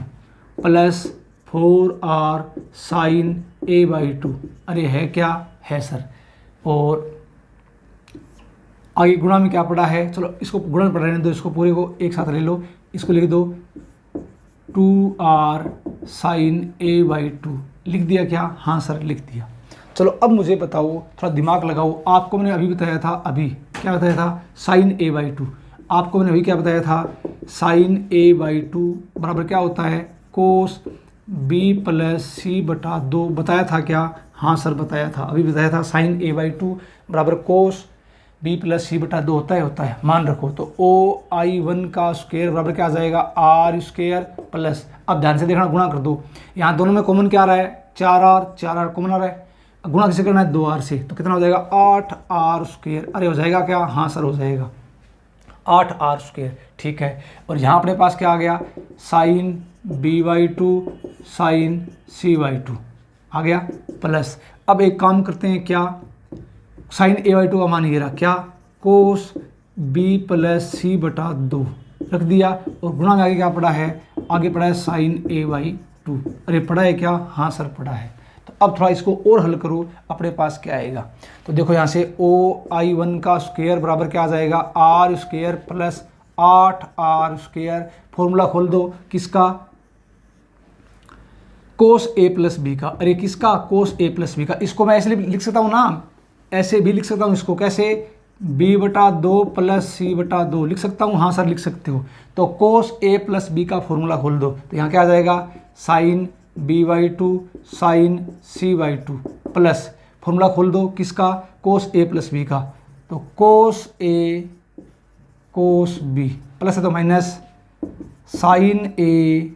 plus 4r sine A by 2। अरे है क्या, है सर। और आगे गुणा में क्या पड़ा है, चलो इसको गुणा में पढ़ रहने दो, इसको पूरे को एक साथ ले लो, इसको लिख दो 2r साइन ए बाई 2 लिख दिया क्या, हाँ सर लिख दिया। चलो अब मुझे बताओ, थोड़ा दिमाग लगाओ, आपको मैंने अभी बताया था, अभी क्या बताया था, साइन ए बाई 2, आपको मैंने अभी क्या बताया था, साइन ए बाई 2 बराबर क्या होता है, कोस बी प्लस सी बटा 2 बताया था क्या, हाँ सर बताया था, अभी बताया था, साइन ए बाई 2 बराबर कोस बी प्लस सी बटा 2 होता है, मान रखो। तो ओ आई 1 का स्क्वायर बराबर क्या आ जाएगा, आर स्क्वायर प्लस, अब ध्यान से देखना, गुणा कर दो, यहाँ दोनों में कॉमन क्या आ रहा है, 4r कॉमन आ रहा है, गुणा किसे करना है, 2r से, तो कितना हो जाएगा, 8r स्क्वायर। अरे हो जाएगा क्या, हाँ सर हो जाएगा, 8r स्क्वायर, ठीक है। और यहाँ अपने पास क्या आ गया, sine B by 2 sine C by 2 आ गया प्लस, अब एक काम करते हैं, क्या, साइन ए बाई 2 का मान ये रहा क्या, कोस बी प्लस सी बटा 2 रख दिया, और गुणा में आगे क्या पड़ा है, आगे पड़ा है साइन ए बाई 2। अरे पड़ा है क्या, हाँ सर पड़ा है। तो अब थोड़ा इसको और हल करो, अपने पास क्या आएगा, तो देखो यहाँ से ओ आई 1 का स्क्वायर बराबर क्या आ जाएगा, R square plus 8r square, formula खोल दो किसका, कोस ए प्लस बी का, अरे किसका, कोस ए प्लस बी का। इसको मैं ऐसे लिख सकता हूँ ना, ऐसे भी लिख सकता हूँ इसको, कैसे, b/2 प्लस c/2 लिख सकता हूँ। हाँ सर लिख सकते हो। तो कोस ए प्लस बी का फॉर्मूला खोल दो, तो यहाँ क्या आ जाएगा, sign b/2 sine c/2 plus formula खोल दो किसका, कोस ए प्लस बी का, तो कोस ए कोस बी प्लस है तो माइनस साइन ए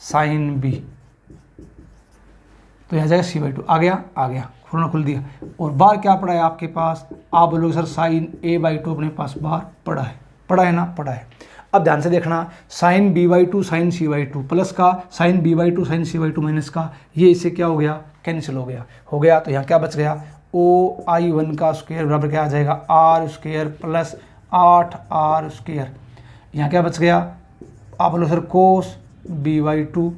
साइन बी, तो यहाँ जाएगा c/2। आ गया फॉर्मूला खुल दिया। और बार क्या पड़ा है आपके पास, आप बोलोगे सर साइन a/2 अपने पास बार पड़ा है ना, पड़ा है। अब ध्यान से देखना, sine b/2 sine c/2 plus का sine b/2 sine c/2 minus का, ये इससे क्या हो गया, कैंसिल हो गया। तो यहाँ क्या बच गया, OI1 का स्क्वायर बराबर क्या आ जाएगा, r square plus 8r square. यहाँ क्या बच गया, आप बोलो सर कोस b/2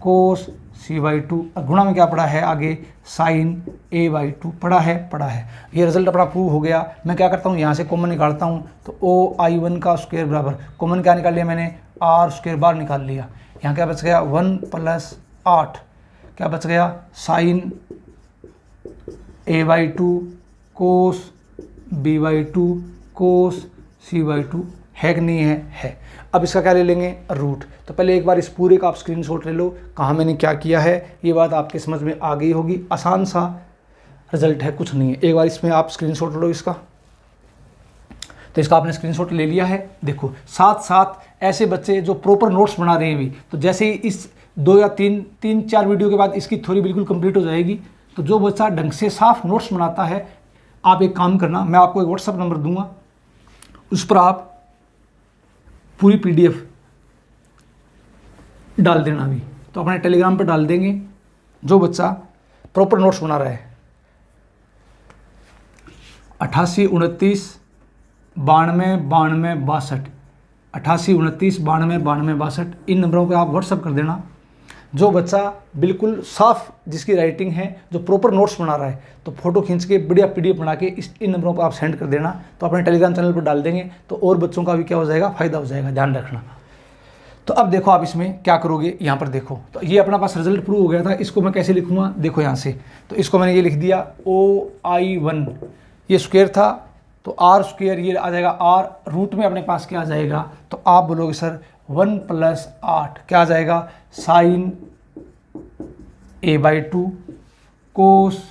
कोस c/2, गुणा में क्या पड़ा है आगे, साइन a/2 पड़ा है। ये रिजल्ट अपना प्रूव हो गया। मैं क्या करता हूँ, यहाँ से कॉमन निकालता हूँ, तो OI1 का स्क्वायर बराबर, कॉमन क्या निकाल लिया मैंने, r स्क्वायर बार निकाल लिया। यहाँ क्या बच गया, 1 + 8 क्या बच गया, साइन a/2 कोस b/2 कोस c/2, है कि नहीं है। अब इसका क्या ले लेंगे, रूट। तो पहले एक बार इस पूरे का आप स्क्रीनशॉट ले लो, कहाँ मैंने क्या किया है, ये बात आपके समझ में आ गई होगी। आसान सा रिजल्ट है, कुछ नहीं है। एक बार इसमें आप स्क्रीनशॉट लो इसका, तो इसका आपने स्क्रीनशॉट ले लिया है। देखो साथ साथ ऐसे बच्चे जो प्रॉपर नोट्स बना रहे हैं भी, तो जैसे ही इस 2 या 3-4 वीडियो के बाद इसकी थ्योरी बिल्कुल कंप्लीट हो जाएगी। तो जो बच्चा ढंग से साफ नोट्स बनाता है, आप एक काम करना, मैं आपको एक व्हाट्सअप नंबर दूंगा, उस पर आप पूरी PDF डाल देना। अभी तो अपने टेलीग्राम पर डाल देंगे, जो बच्चा प्रॉपर नोट्स बना रहा है। 88 29 92 92 62, 88 29 92 92 62, इन नंबरों पे आप व्हाट्सअप कर देना। जो बच्चा बिल्कुल साफ, जिसकी राइटिंग है, जो प्रॉपर नोट्स बना रहा है, तो फोटो खींच के बढ़िया PDF बना के इन नंबरों पर आप सेंड कर देना। तो अपने टेलीग्राम चैनल पर डाल देंगे, तो और बच्चों का भी क्या हो जाएगा, फ़ायदा हो जाएगा, ध्यान रखना। तो अब देखो आप इसमें क्या करोगे, यहाँ पर देखो, तो ये अपना पास रिजल्ट प्रूव हो गया था। इसको मैं कैसे लिखूँगा, देखो यहाँ से, तो इसको मैंने ये लिख दिया OI1, ये स्क्वायर था, तो r स्क्वायर ये आ जाएगा, r रूट में अपने पास क्या आ जाएगा, तो आप बोलोगे सर 1 + 8 क्या आ जाएगा, साइन a/2 कोस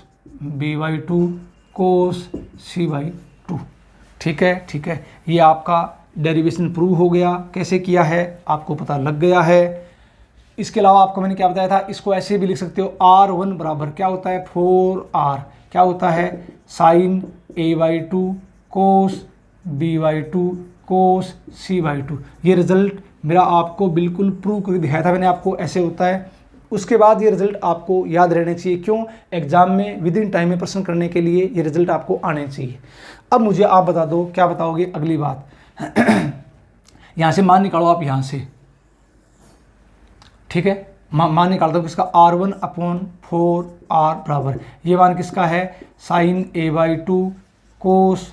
b/2 कोस c/2। ठीक है, ये आपका डेरिवेशन प्रूव हो गया। कैसे किया है आपको पता लग गया है। इसके अलावा आपको मैंने क्या बताया था, इसको ऐसे भी लिख सकते हो, r1 बराबर क्या होता है, 4r क्या होता है, साइन a/2 कोस b/2 कोस c/2। ये रिजल्ट मेरा आपको बिल्कुल प्रूव करके दिखाया था मैंने आपको, ऐसे होता है। उसके बाद ये रिजल्ट आपको याद रहने चाहिए, क्यों, एग्जाम में विद इन टाइम में प्रश्न करने के लिए ये रिजल्ट आपको आने चाहिए। अब मुझे आप बता दो, क्या बताओगे अगली बात। यहाँ से मान निकालो आप, यहाँ से, ठीक है, मान निकाल दो किसका, R1/4r बराबर, ये मान किसका है, साइन a/2 कोस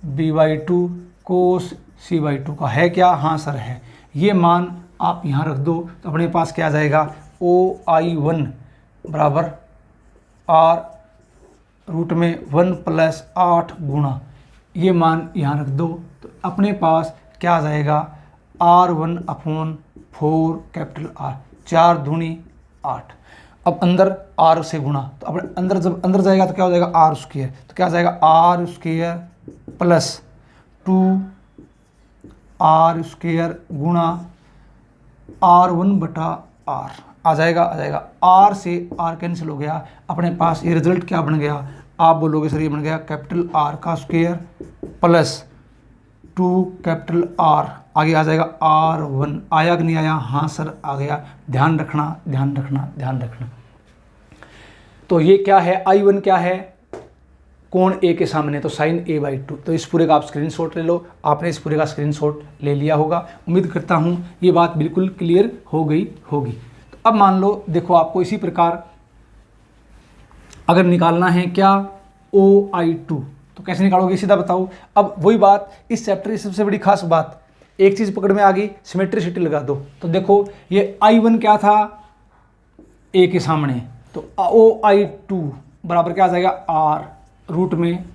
b/2 कोस c/2 का है क्या, हाँ सर है। ये मान आप यहाँ रख दो, तो अपने पास क्या आ जाएगा, OI1 बराबर r रूट में 1 + 8 गुणा, ये मान यहाँ रख दो, तो अपने पास क्या आ जाएगा, R1/4 कैपिटल R, 4 दूनी 8। अब अंदर r से गुणा, तो अपने अंदर जब अंदर जाएगा तो क्या हो जाएगा, r स्क्वायर, तो क्या आ जाएगा, r square plus 2r square गुणा R1/r आ जाएगा। r से r कैंसिल हो गया, अपने पास ये रिजल्ट क्या बन गया, आप बोलोगे सर ये बन गया कैपिटल R का स्क्वायर प्लस 2 कैपिटल R, आगे आ जाएगा R1। आया कि नहीं आया, हाँ सर आ गया। ध्यान रखना। तो ये क्या है, I1 क्या है, कोण A के सामने, तो साइन a/2। तो इस पूरे का आप स्क्रीनशॉट ले लो। आपने इस पूरे का स्क्रीनशॉट ले लिया होगा, उम्मीद करता हूँ ये बात बिल्कुल क्लियर हो गई होगी। तो अब मान लो, देखो आपको इसी प्रकार अगर निकालना है क्या, OI2, तो कैसे निकालोगे, सीधा बताओ। अब वही बात, इस चैप्टर की सबसे बड़ी खास बात, एक चीज़ पकड़ में आ गई, सिमेट्रिसिटी लगा दो। तो देखो ये I1 क्या था, ए के सामने, तो OI2 बराबर क्या आ जाएगा आर रूट में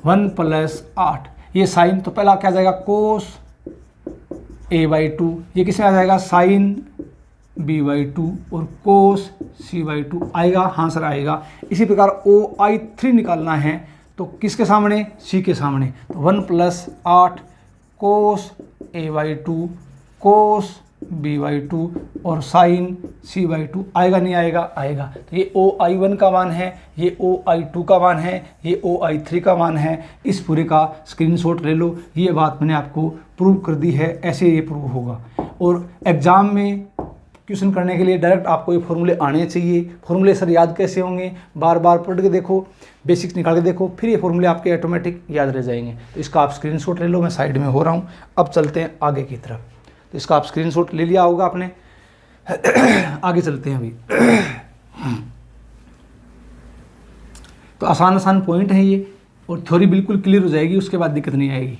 1 + 8, ये साइन तो पहला क्या आ जाएगा कोस A/2, ये किसमें आ जाएगा साइन B/2 और कोस C/2 आएगा, हाँ सर आएगा। इसी प्रकार OI3 निकालना है तो किसके सामने, C के सामने, तो 1 + 8 कोस A/2 कोस B/2 और साइन C/2 आएगा, नहीं आएगा, आएगा। तो ये OI1 का मान है, ये OI2 का मान है, ये OI3 का मान है। इस पूरे का स्क्रीनशॉट ले लो, ये बात मैंने आपको प्रूव कर दी है, ऐसे ये प्रूव होगा। और एग्ज़ाम में क्वेश्चन करने के लिए डायरेक्ट आपको ये फॉर्मूले आने चाहिए। फॉर्मूले सर याद कैसे होंगे, बार बार पढ़ के देखो, बेसिक्स निकाल के देखो, फिर ये फॉर्मूले आपके ऑटोमेटिक याद रह जाएंगे। तो इसका आप स्क्रीनशॉट ले लो, मैं साइड में हो रहा हूँ। अब चलते हैं आगे की तरफ। तो इसका आप स्क्रीनशॉट ले लिया होगा आपने। आगे चलते हैं अभी। तो आसान आसान पॉइंट है ये, और थ्योरी बिल्कुल क्लियर हो जाएगी, उसके बाद दिक्कत नहीं आएगी।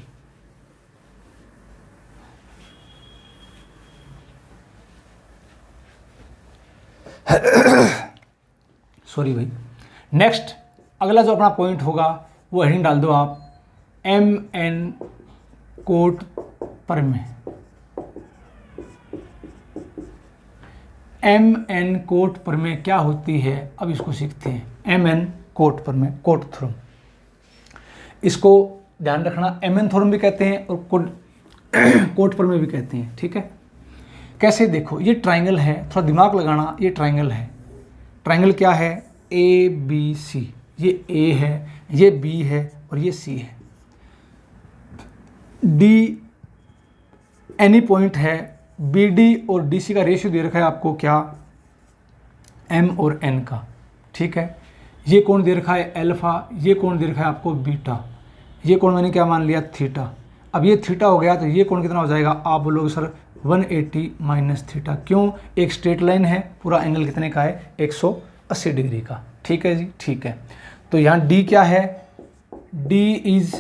सॉरी भाई। नेक्स्ट अगला जो अपना पॉइंट होगा वो हेडिंग डाल दो आप MN कोट प्रमेय। MN कोट प्रमेय क्या होती है, अब इसको सीखते हैं। MN कोट प्रमेय, कोट थ्योरम, इसको ध्यान रखना, MN थ्योरम भी कहते हैं और कोट प्रमेय भी कहते हैं, ठीक है। कैसे, देखो ये ट्राइंगल है, थोड़ा दिमाग लगाना, ये ट्राइंगल है। ट्राइंगल क्या है, ABC, ये A है, ये B है और ये C है। D एनी पॉइंट है, BD और DC का रेशियो दे रखा है आपको क्या, M और N का, ठीक है। ये कोण दे रखा है अल्फा, ये कोण दे रखा है आपको बीटा, ये कोण मैंने क्या मान लिया थीटा। अब ये थीटा हो गया तो ये कोण कितना हो जाएगा, आप बोलोगे सर 180 - थीटा। क्यों, एक स्ट्रेट लाइन है, पूरा एंगल कितने का है 180 डिग्री का, ठीक है जी, ठीक है। तो यहाँ D क्या है, D is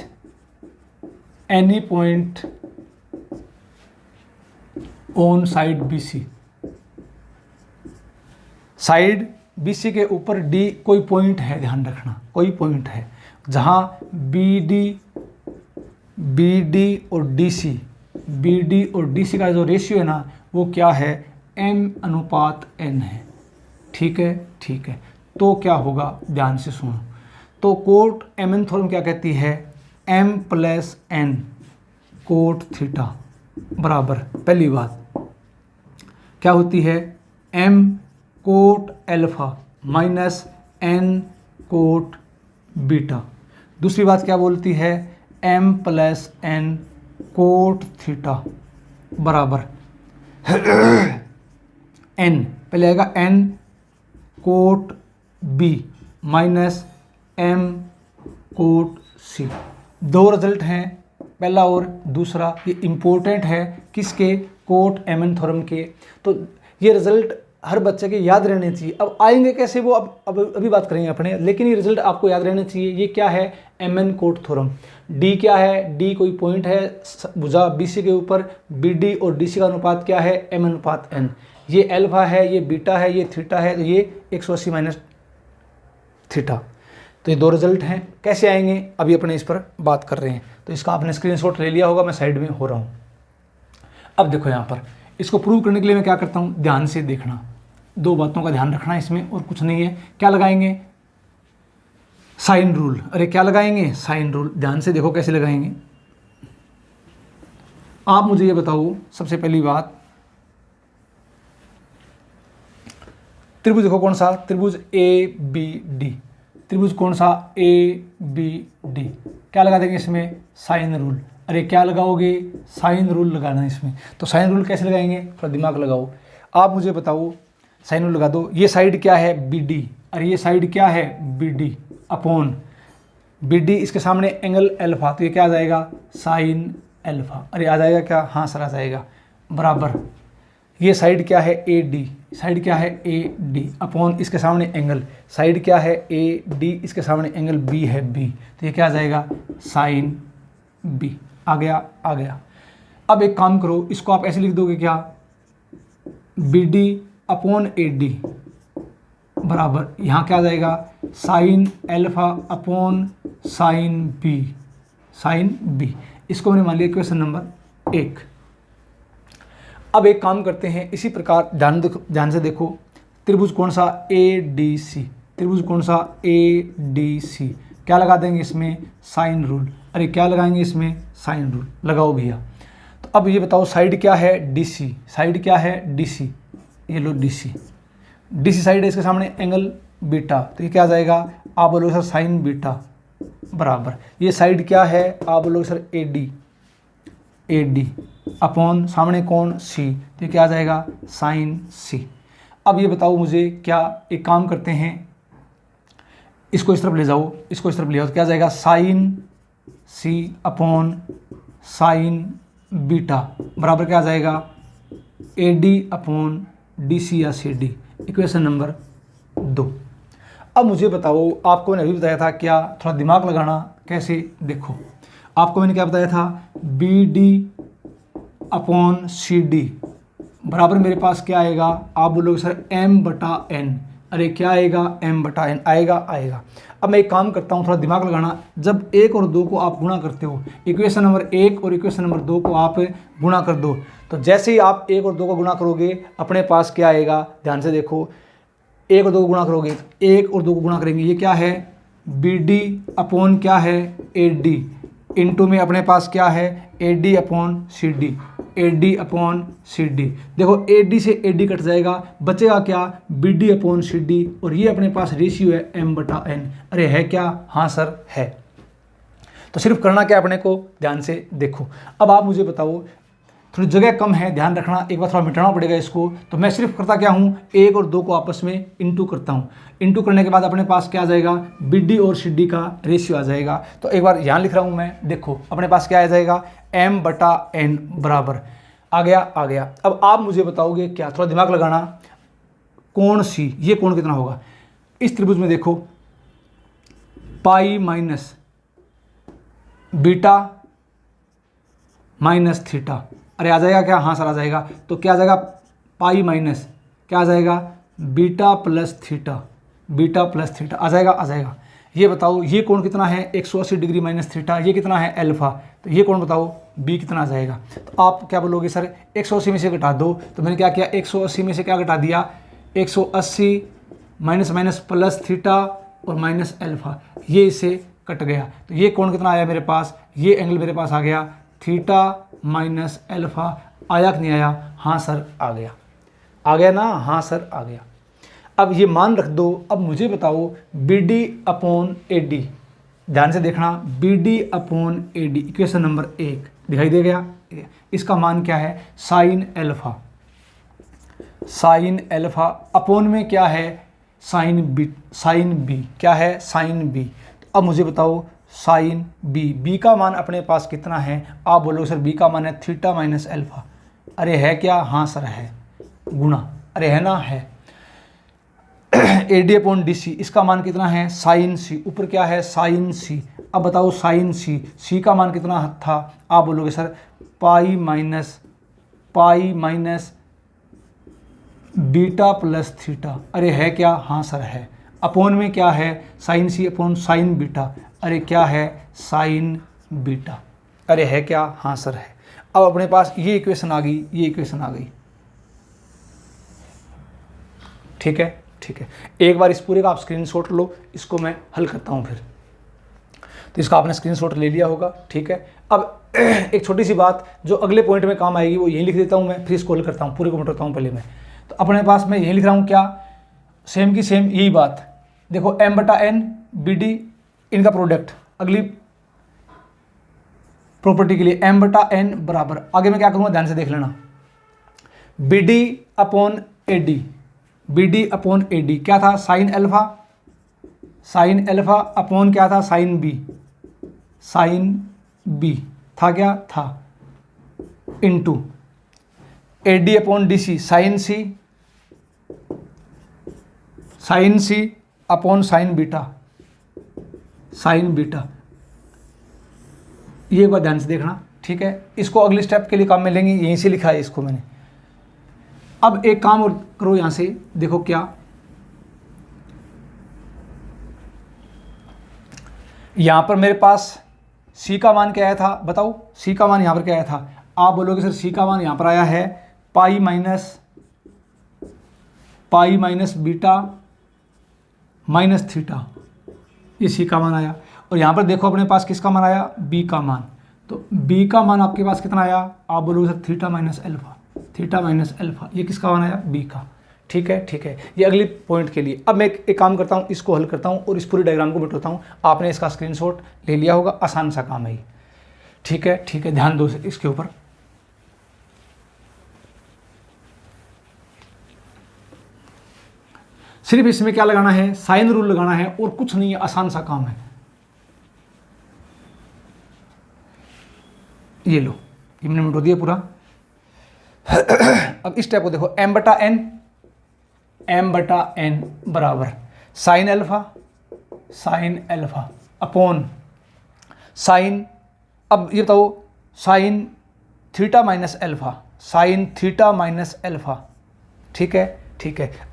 any point on side BC। Side BC के ऊपर D कोई पॉइंट है, ध्यान रखना, कोई पॉइंट है जहाँ BD और DC का जो रेशियो है ना वो क्या है, M/N है, ठीक है, ठीक है। तो क्या होगा, ध्यान से सुनो। तो कोट MN थ्योरम क्या कहती है, M + N कोट थीटा बराबर, पहली बात क्या होती है, M cot alpha minus N cot beta. दूसरी बात क्या बोलती है, M + N कोट थीटा बराबर N, पहले आएगा N cot B minus M cot C। दो रिजल्ट हैं, पहला और दूसरा, ये इम्पोर्टेंट है किसके, कोट MN थ्योरम के। तो ये रिजल्ट हर बच्चे के याद रहने चाहिए। अब आएंगे कैसे वो अब अभी बात करेंगे अपने, लेकिन ये रिजल्ट आपको याद रहने चाहिए। ये क्या है, MN कोट थ्योरम। D क्या है, D कोई पॉइंट है भुजा BC के ऊपर, BD और DC का अनुपात क्या है, M/N। ये अल्फा है, ये बीटा है, ये थीटा है, तो ये 180 - थीटा। तो ये दो रिजल्ट हैं, कैसे आएंगे अभी अपने इस पर बात कर रहे हैं। तो इसका आपने स्क्रीनशॉट ले लिया होगा, मैं साइड में हो रहा हूँ। अब देखो यहाँ पर इसको प्रूव करने के लिए मैं क्या करता हूँ, ध्यान से देखना, दो बातों का ध्यान रखना इसमें और कुछ नहीं है। क्या लगाएंगे, साइन रूल। अरे क्या लगाएंगे, साइन रूल। ध्यान से देखो कैसे लगाएंगे। आप मुझे ये बताओ, सबसे पहली बात, त्रिभुज देखो कौन सा, त्रिभुज ABD। त्रिभुज कौन सा, ABD। क्या लगा देंगे इसमें, साइन रूल। अरे क्या लगाओगे, साइन रूल लगाना इसमें। तो साइन रूल कैसे लगाएंगे, थोड़ा दिमाग लगाओ। आप मुझे बताओ, साइन रूल लगा दो। ये साइड क्या है, BD। अरे ये साइड क्या है, BD अपॉन BD, इसके सामने एंगल अल्फा, तो ये क्या आ जाएगा, साइन अल्फा। अरे आ जाएगा क्या, हाँ सर आ जाएगा, बराबर ये साइड क्या है, AD। साइड क्या है, AD अपॉन इसके सामने एंगल, साइड क्या है, AD, इसके सामने एंगल B है, B। तो ये क्या आ जाएगा, साइन B। आ गया, आ गया। अब एक काम करो, इसको आप ऐसे लिख दोगे क्या, BD अपॉन AD बराबर यहाँ क्या आ जाएगा, sine alpha upon sine B. इसको मैंने मान लिया इक्वेशन नंबर 1। अब एक काम करते हैं, इसी प्रकार ध्यान से देखो, त्रिभुज कौन सा, ADC, त्रिभुज कौन सा, ADC, क्या लगा देंगे इसमें, साइन रूल। अरे क्या लगाएंगे इसमें, साइन रूल लगाओ भैया। तो अब ये बताओ साइड क्या है, DC, साइड क्या है, DC, ये लो DC साइड है, इसके सामने एंगल बीटा, तो ये क्या आ जाएगा, आप बोलोगे सर साइन बीटा बराबर, ये साइड क्या है, आप बोलोगे सर AD अपॉन सामने कौन, C, तो ये क्या आ जाएगा, साइन C। अब ये बताओ मुझे, क्या एक काम करते हैं, इसको इस तरफ ले जाओ, इसको इस तरफ ले जाओ, तो क्या आ जाएगा, sine C upon sine beta बराबर क्या आ जाएगा, AD अपॉन DC या CD, इक्वेशन नंबर 2। अब मुझे बताओ, आपको मैंने अभी बताया था क्या, थोड़ा दिमाग लगाना, कैसे देखो, आपको मैंने क्या बताया था, BD अपॉन CD बराबर मेरे पास क्या आएगा, आप बोलोगे सर M/N। अरे क्या आएगा, M/N आएगा। अब मैं एक काम करता हूँ, थोड़ा दिमाग लगाना, जब 1 और 2 को आप गुणा करते हो, इक्वेशन नंबर 1 और इक्वेशन नंबर 2 को आप गुणा कर दो, तो जैसे ही आप 1 और 2 को गुणा करोगे अपने पास क्या आएगा, ध्यान से देखो, 1 और 2 को गुणा करोगे, 1 और 2 को गुणा करेंगे, ये क्या है, BD अपॉन क्या है, AD, इनटू में अपने पास क्या है, AD अपॉन CD। देखो AD से AD कट जाएगा, बचेगा क्या, BD अपॉन CD, और ये अपने पास रेशियो है M/N। अरे है क्या, हाँ सर है। तो सिर्फ करना क्या अपने को, ध्यान से देखो। अब आप मुझे बताओ, थोड़ी जगह कम है, ध्यान रखना, एक बार थोड़ा मिटाना पड़ेगा इसको, तो मैं सिर्फ करता क्या हूँ, 1 और 2 को आपस में इंटू करता हूँ, इंटू करने के बाद अपने पास क्या आ जाएगा, BD और CD का रेशियो आ जाएगा। तो एक बार यहाँ लिख रहा हूँ मैं, देखो अपने पास क्या आ जाएगा, M/N बराबर आ गया। अब आप मुझे बताओगे क्या, थोड़ा दिमाग लगाना, कोण C, ये कोण कितना होगा, इस त्रिभुज में देखो, pi minus beta minus theta, अरे आ जाएगा क्या, हाँ सर आ जाएगा। तो क्या आ जाएगा, पाई माइनस क्या आ जाएगा, बीटा प्लस थीटा आ जाएगा। ये बताओ ये कोण कितना है, 180 डिग्री माइनस थीटा, ये कितना है अल्फा, तो ये कोण बताओ B कितना आ जाएगा। तो आप क्या बोलोगे सर 180 में से घटा दो, तो मैंने क्या किया, 180 में से क्या घटा दिया, 180 माइनस प्लस थीटा और माइनस अल्फा, ये इसे कट गया, तो ये कोण कितना आया मेरे पास, ये एंगल मेरे पास आ गया थीटा माइनस अल्फा। आया कि नहीं आया, हाँ सर आ गया ना, हाँ सर आ गया। अब ये मान रख दो। अब मुझे बताओ BD अपॉन AD, ध्यान से देखना, BD upon AD equation number 1 दिखाई दे गया, इसका मान क्या है, साइन अल्फा अपॉन में क्या है, साइन बी क्या है, साइन बी। तो अब मुझे बताओ साइन बी का मान अपने पास कितना है, आप बोलो सर बी का मान है थीटा माइनस अल्फा। अरे है क्या, हाँ सर है, गुणा, अरे है ना, है AD अपॉन DC, इसका मान कितना है, साइन C, ऊपर क्या है, साइन C। अब बताओ साइन C का मान कितना था, आप बोलोगे sir pi minus beta plus theta. अरे है क्या, हाँ सर है। अपॉन में क्या है, sine C upon sine beta, अरे क्या है, साइन बीटा। अरे है क्या, हाँ सर है। अब अपने पास ये इक्वेशन आ गई, ये इक्वेशन आ गई, ठीक है। एक बार इस पूरे का आप स्क्रीनशॉट लो, इसको मैं हल करता हूँ फिर। तो इसका आपने स्क्रीनशॉट ले लिया होगा, ठीक है। अब एक छोटी सी बात जो अगले पॉइंट में काम आएगी वो यही लिख देता हूँ मैं, फिर इसको हल करता हूँ, पूरे को मिटाता हूँ पहले मैं। तो अपने पास मैं यही लिख रहा हूँ, क्या सेम की सेम यही बात, देखो M/N BD इनका प्रोडक्ट, अगली प्रॉपर्टी के लिए M/N बराबर, आगे मैं क्या करूँगा ध्यान से देख लेना, BD अपॉन AD क्या था, साइन अल्फा अपॉन क्या था, साइन बी था, क्या था, into AD upon DC sine C upon sine beta. ये एक बार ध्यान से देखना, ठीक है। इसको अगले स्टेप के लिए काम में लेंगे, यहीं से लिखा है इसको मैंने। अब एक काम और करो, यहाँ से देखो क्या, यहाँ पर मेरे पास सी का मान क्या आया था, बताओ सी का मान यहाँ पर क्या आया था। आप बोलोगे सर सी का मान यहाँ पर आया है pi minus beta minus theta, ये सी का मान आया। और यहाँ पर देखो अपने पास किसका मान आया, बी का मान। तो बी का मान आपके पास कितना आया, आप बोलोगे सर थीटा माइनस अल्फा, ये किसका मान आया, बी का। ठीक है, ये अगली पॉइंट के लिए। अब मैं एक काम करता हूँ, इसको हल करता हूँ और इस पूरी डायग्राम को मिटाता हूँ। आपने इसका स्क्रीनशॉट ले लिया होगा, आसान सा काम है ये। ठीक है, ध्यान दो इसके ऊपर। सिर्फ इसमें क्या लगाना है, साइन रूल लगाना है और कुछ नहीं है, आसान सा काम है। ये लो, ये मैंने मिटा दिया पूरा। अब इस स्टेप को देखो, m बटा n बराबर साइन अल्फा अपॉन साइन, अब ये बताओ साइन थीटा माइनस अल्फा। ठीक है,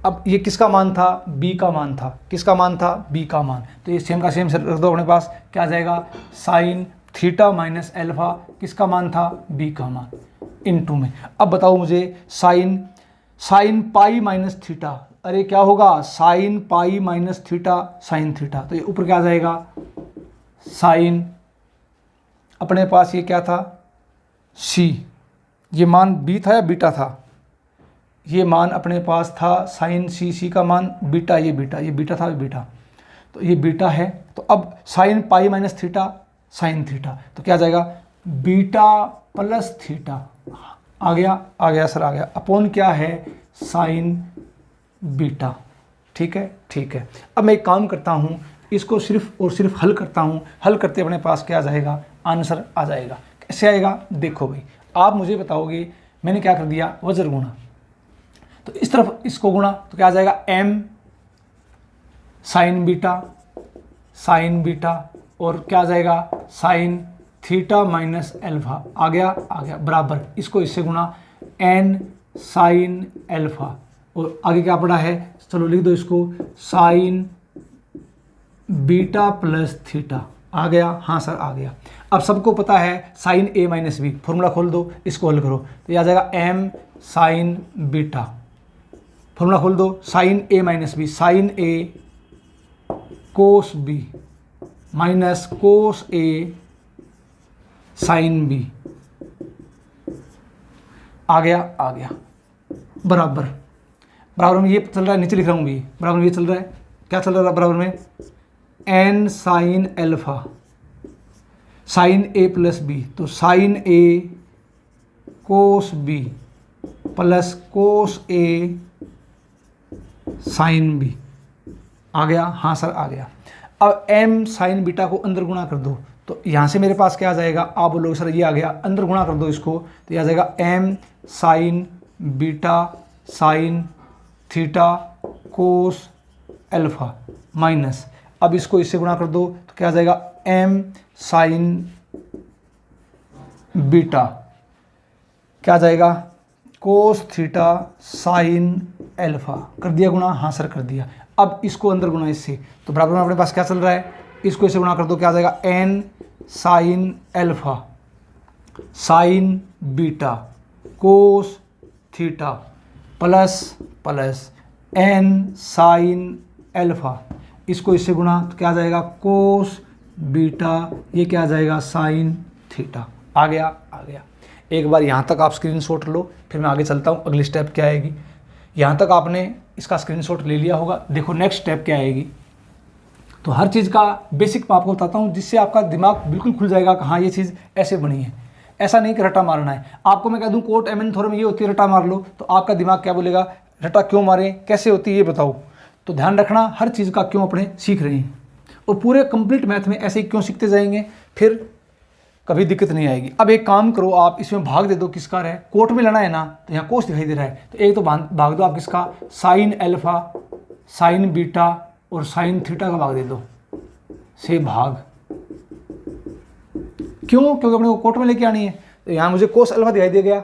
अब ये किसका मान था, b का मान था। किसका मान था, b का मान। तो ये सेम का सेम रख दो अपने पास, क्या आ जाएगा, साइन थीटा माइनस अल्फा किसका मान था, b का मान, इनटू में। अब बताओ मुझे साइन पाई माइनस थीटा, अरे क्या होगा, sine pi minus theta sine theta. तो ये ऊपर क्या आ जाएगा, साइन, अपने पास ये क्या था, c, ये मान b था या बीटा था, ये मान अपने पास था साइन सी का मान बीटा, ये बीटा था, बीटा, तो ये बीटा है। तो अब sine pi minus theta sine theta, तो क्या आ जाएगा, बीटा प्लस थीटा, आ गया सर, आ गया, अपॉन क्या है, साइन बीटा। ठीक है। अब मैं एक काम करता हूँ, इसको सिर्फ और सिर्फ हल करता हूँ, हल करते अपने पास क्या आ जाएगा, आंसर आ जाएगा। कैसे आएगा, देखो भाई, आप मुझे बताओगे, मैंने क्या कर दिया, वज्र गुणा, तो इस तरफ इसको गुणा, तो क्या आ जाएगा, m साइन बीटा और क्या आ जाएगा, साइन थीटा माइनस अल्फा, आ गया बराबर, इसको इससे गुणा n साइन अल्फा, और आगे क्या पड़ा है, चलो लिख दो इसको, साइन बीटा प्लस थीटा। आ गया, हाँ सर आ गया। अब सबको पता है sine a minus B, formula खोल दो, इसको हल करो, तो ये आ जाएगा m साइन बीटा, फॉर्मूला खोल दो, sine a minus B, sine a cos b minus cos a sine b, आ गया बराबर में ये चल रहा है, नीचे लिख रहा हूँ भी, बराबर में ये चल रहा है, क्या चल रहा है बराबर में, n sine alpha sine a plus b, तो sine a cos b plus cos a sine b, आ गया, हाँ सर आ गया। अब m साइन बीटा को अंदर गुणा कर दो, तो यहाँ से मेरे पास क्या आ जाएगा, आप बोलोगे सर ये आ गया, अंदर गुणा कर दो इसको, तो ये आ जाएगा m sign beta sine theta cos alpha minus, अब इसको इससे गुणा कर दो, तो क्या आ जाएगा, m साइन बीटा, क्या आ जाएगा, कोस थीटा साइन अल्फा, कर दिया गुणा, हाँ सर कर दिया। अब इसको अंदर गुणा इससे, तो बराबर में अपने पास क्या चल रहा है, इसको इससे गुणा कर दो, क्या आ जाएगा, n sine alpha sign beta cos theta plus n sine alpha, इसको इससे गुणा, तो क्या आ जाएगा, कोस बीटा, ये क्या आ जाएगा, साइन थीटा। आ गया। एक बार यहाँ तक आप स्क्रीनशॉट लो, फिर मैं आगे चलता हूँ, अगली स्टेप क्या आएगी। यहाँ तक आपने इसका स्क्रीनशॉट ले लिया होगा, देखो नेक्स्ट स्टेप क्या आएगी। तो हर चीज़ का बेसिक मैं आपको बताता हूँ, जिससे आपका दिमाग बिल्कुल खुल जाएगा कि हाँ ये चीज़ ऐसे बनी है। ऐसा नहीं कि रटा मारना है। आपको मैं कह दूँ कोट एमएन थ्योरम ये होती है, रटा मार लो, तो आपका दिमाग क्या बोलेगा, रटा क्यों मारे, कैसे होती है ये बताओ। तो ध्यान रखना, हर चीज़ का क्यों अपने सीख रहे हैं, और पूरे कंप्लीट मैथ में ऐसे ही क्यों सीखते जाएंगे, फिर कभी दिक्कत नहीं आएगी। अब एक काम करो, आप इसमें भाग दे दो, किसका है, कोट में लेना है ना, तो यहाँ कोस दिखाई दे रहा है, तो एक तो भाग दो आप किसका, साइन अल्फा साइन बीटा और साइन थीटा का भाग दे दो, से भाग, क्यों, क्योंकि अपने को कोट में लेके आनी है। तो यहाँ मुझे कोस अल्फा दिखाई दे गया,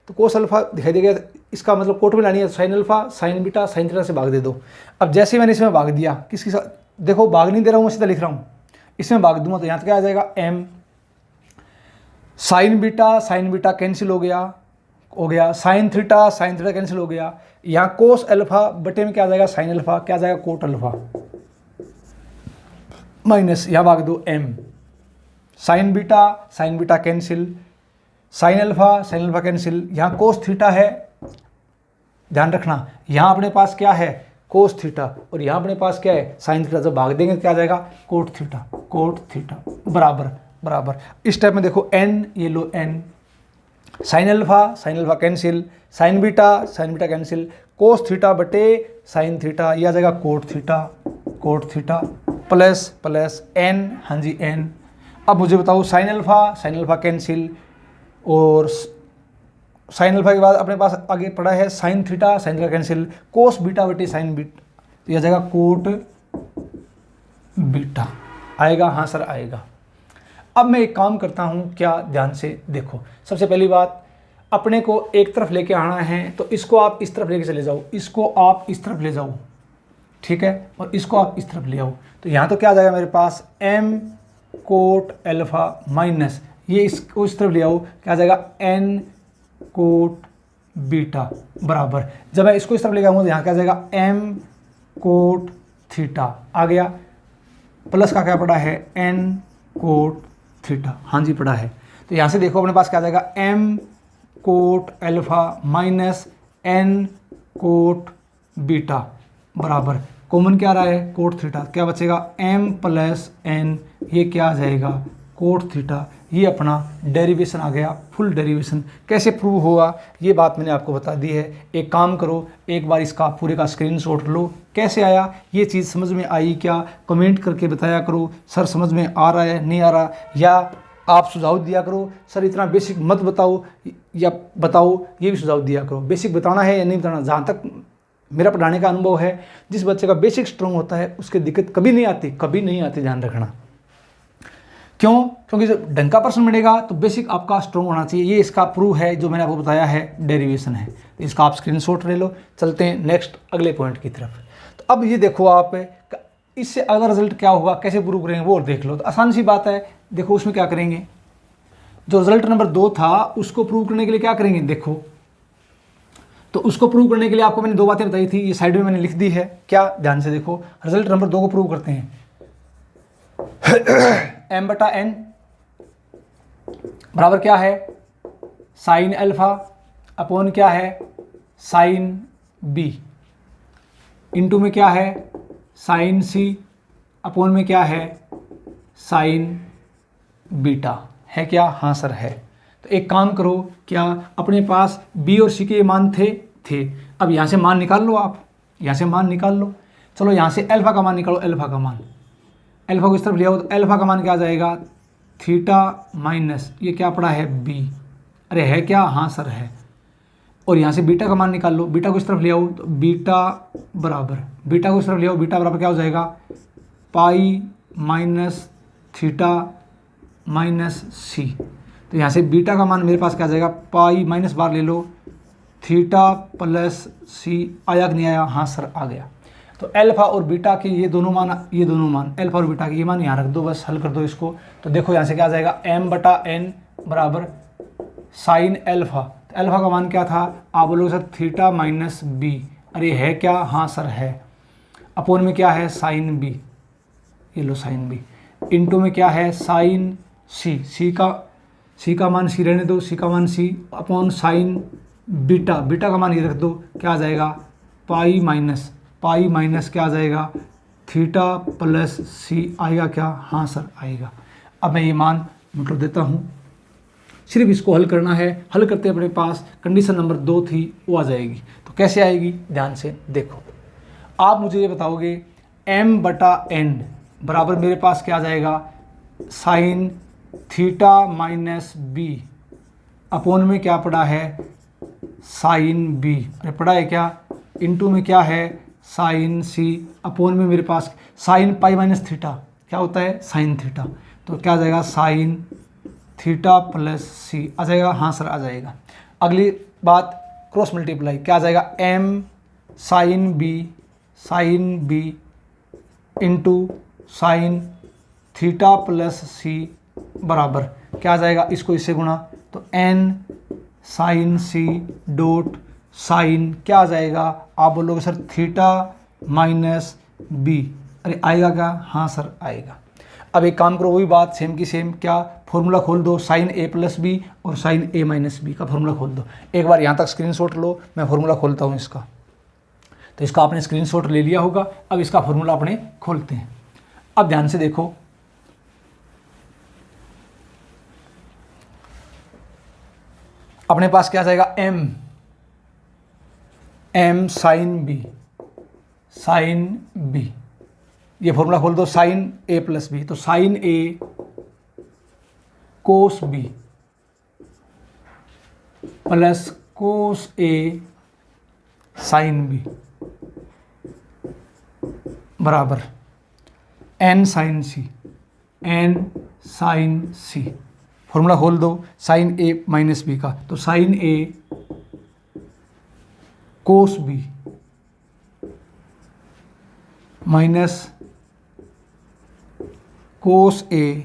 तो कोस अल्फा दिखाई दे गया, इसका मतलब कोट में लानी है, sign alpha sign beta sine theta से भाग दे दो। अब जैसे मैंने इसमें भाग दिया, किसके साथ, देखो भाग नहीं दे रहा हूँ, मैं सीधा लिख रहा हूँ, इसमें भाग दूंगा तो यहाँ तो क्या आ जाएगा m साइन बीटा कैंसिल हो गया साइन थीटा कैंसिल हो गया। यहाँ कोस अल्फा बटे में क्या आ जाएगा साइन अल्फा, क्या आ जाएगा कोट अल्फा, माइनस यहाँ भाग दो m sign beta cancel, sine alpha cancel. यहाँ कोस थीटा है, ध्यान रखना यहाँ अपने पास क्या है कोस थीटा और यहाँ अपने पास क्या है साइन थीटा। जब भाग देंगे तो क्या आ जाएगा कोट थीटा बराबर। इस टाइप में देखो n, ये लो n, sine alpha cancel, sign beta cancel, cos theta बटे साइन थीटा, ये आ जाएगा कोट थीटा प्लस n, हाँ जी n। अब मुझे बताओ साइन अल्फा कैंसिल और साइन अल्फा के बाद अपने पास आगे पड़ा है sign theta cancel, cos beta बटे साइन बीटा, तो यह आ जाएगा कोट बीटा। आएगा, हाँ सर आएगा। अब मैं एक काम करता हूँ, क्या ध्यान से देखो। सबसे पहली बात, अपने को एक तरफ लेके आना है तो इसको आप इस तरफ लेके चले जाओ, इसको आप इस तरफ ले जाओ, ठीक है, और इसको आप इस तरफ ले आओ। तो यहाँ तो क्या आ जाएगा मेरे पास m कोट अल्फा माइनस ये इसको इस तरफ ले आओ, क्या आ जाएगा n कोट बीटा बराबर। जब मैं इसको इस तरफ ले आऊँगा तो यहाँ क्या आ जाएगा m कोट थीटा आ गया, प्लस का क्या पड़ा है n कोट थीटा, हाँ जी पड़ा है। तो यहाँ से देखो अपने पास क्या आ जाएगा m cot alpha minus n cot beta बराबर, कॉमन क्या आ रहा है कोट थीटा, क्या बचेगा m प्लस n, ये क्या आ जाएगा कोट थीटा। ये अपना डेरिवेशन आ गया, फुल डेरिवेशन। कैसे प्रूव होगा ये बात मैंने आपको बता दी है। एक काम करो, एक बार इसका पूरे का स्क्रीनशॉट लो, कैसे आया ये चीज़ समझ में आई क्या, कमेंट करके बताया करो सर समझ में आ रहा है नहीं आ रहा, या आप सुझाव दिया करो सर इतना बेसिक मत बताओ, या बताओ ये भी सुझाव दिया करो। बेसिक बताना है या नहीं बताना, जहाँ तक मेरा पढ़ाने का अनुभव है, जिस बच्चे का बेसिक स्ट्रॉन्ग होता है उसकी दिक्कत कभी नहीं आती, ध्यान रखना। क्यों? क्योंकि जब ढंग का प्रश्न मिलेगा तो बेसिक आपका स्ट्रॉन्ग होना चाहिए। ये इसका प्रूफ है जो मैंने आपको बताया है, डेरिवेशन है। तो इसका आप स्क्रीनशॉट ले लो। चलते हैं नेक्स्ट अगले पॉइंट की तरफ। तो अब ये देखो आप, इससे अगला रिजल्ट क्या होगा, कैसे प्रूव करेंगे वो और देख लो। तो आसान सी बात है, देखो उसमें क्या करेंगे, जो रिजल्ट नंबर 2 था उसको प्रूव करने के लिए क्या करेंगे, देखो तो उसको प्रूव करने के लिए आपको मैंने 2 बातें बताई थी, ये साइड में मैंने लिख दी है। क्या, ध्यान से देखो, रिजल्ट नंबर 2 को प्रूव करते हैं। m बटा n बराबर क्या है साइन अल्फा अपॉन क्या है साइन b, इंटू में क्या है साइन c अपॉन में क्या है साइन बीटा है। क्या, हाँ सर है। तो एक काम करो, क्या अपने पास b और c के मान थे। अब यहाँ से मान निकाल लो, आप यहाँ से मान निकाल लो। चलो यहाँ से अल्फा का मान निकालो, अल्फा को इस तरफ ले आओ तो अल्फा का मान क्या आ जाएगा थीटा माइनस ये क्या पड़ा है b, अरे है क्या, हाँ सर है। और यहाँ से बीटा का मान निकाल लो, बीटा को इस तरफ ले आओ तो बीटा को इस तरफ ले आओ, बीटा बराबर क्या हो जाएगा पाई माइनस थीटा माइनस सी। तो यहाँ से बीटा का मान मेरे पास क्या आ जाएगा पाई माइनस बार ले लो थीटा प्लस सी। आया कि नहीं आया, हाँ सर आ गया। तो अल्फा और बीटा के ये दोनों मान अल्फा और बीटा के ये मान यहाँ रख दो, बस हल कर दो इसको। तो देखो यहाँ से क्या आ जाएगा m बटा n बराबर साइन अल्फा। तो अल्फा का मान क्या था, आप बोलोगे सर थीटा माइनस b, अरे है क्या, हाँ सर है। अपोन में क्या है साइन b, ये लो साइन b, इंटू में क्या है साइन c, c का मान c रहने दो, c का मान c अपॉन साइन बीटा का मान ये रख दो, क्या आ जाएगा पाई माइनस क्या आ जाएगा थीटा प्लस सी। आएगा क्या, हाँ सर आएगा। अब मैं ये मान मतलब देता हूँ, सिर्फ इसको हल करना है। हल करते अपने पास कंडीशन नंबर 2 थी वो आ जाएगी। तो कैसे आएगी, ध्यान से देखो। आप मुझे ये बताओगे m बटा n बराबर मेरे पास क्या आ जाएगा sine theta minus b upon में क्या पड़ा है साइन b, अरे पड़ा है क्या, इंटू में क्या है साइन c अपोन में मेरे पास साइन पाई माइनस थीटा क्या होता है साइन थीटा। तो क्या आ जाएगा साइन थीटा प्लस c आ जाएगा, हाँ सर आ जाएगा। अगली बात क्रॉस मल्टीप्लाई, क्या आ जाएगा m sine b into sine theta plus C बराबर क्या आ जाएगा, इसको इससे गुणा तो n sine C dot sine क्या आ जाएगा, आप बोलोगे सर थीटा माइनस बी। अरे आएगा क्या, हाँ सर आएगा। अब एक काम करो, वही बात सेम की सेम, क्या फॉर्मूला खोल दो, साइन ए प्लस बी और साइन ए माइनस बी का फॉर्मूला खोल दो। एक बार यहाँ तक स्क्रीनशॉट लो, मैं फॉर्मूला खोलता हूँ इसका। तो इसका आपने स्क्रीनशॉट ले लिया होगा, अब इसका फॉर्मूला अपने खोलते हैं। अब ध्यान से देखो, अपने पास क्या आ जाएगा, एम साइन बी, ये फॉर्मूला खोल दो, साइन ए प्लस बी, तो साइन ए कोस बी प्लस कोस ए साइन बी बराबर एन साइन सी, फॉर्मूला खोल दो साइन ए माइनस बी का, तो साइन ए कोस बी माइनस कोस ए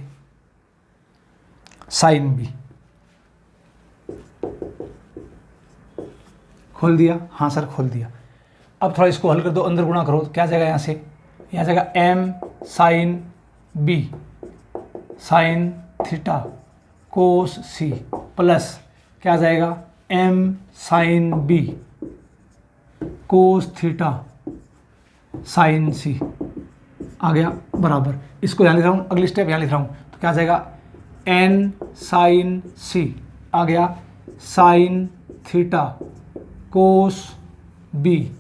साइन बी। खोल दिया, हाँ सर खोल दिया। अब थोड़ा इसको हल कर दो, अंदर गुणा करो, तो क्या जाएगा यहाँ से, यहाँ जाएगा M sine B sine theta cos C plus क्या जाएगा, M sine B cos theta sine C आ गया बराबर। इसको यहाँ लिख रहा हूँ, अगली स्टेप यहाँ लिख रहा हूँ, तो क्या जाएगा, एन साइन सी आ गया sine theta cos B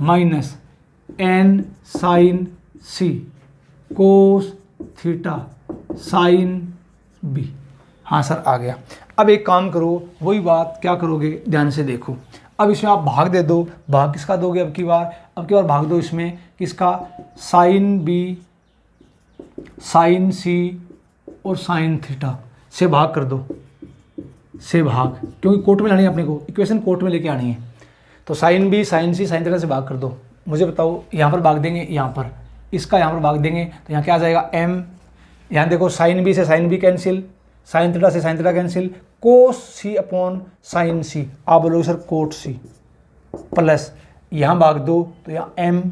minus N sine C cos theta sine B. हाँ सर आ गया। अब एक काम करो, वही बात क्या करोगे, ध्यान से देखो। अब इसमें आप भाग दे दो, भाग किसका दोगे, अब की बार भाग दो इसमें किसका, साइन बी साइन सी और साइन थीटा से भाग कर दो, से भाग, क्योंकि कोट में लानी है अपने को, इक्वेशन कोट में लेके आनी है। तो साइन बी साइन सी साइन थीटा से भाग कर दो। मुझे बताओ, यहाँ पर भाग देंगे, यहाँ पर इसका यहाँ पर भाग देंगे, तो यहाँ क्या आ जाएगा, एम, यहाँ देखो साइन बी से sine B cancel, sine theta से sine theta cancel, cos C upon sine सी, आप बोलोगे सर कोट सी, प्लस यहाँ भाग दो, तो यहाँ एम,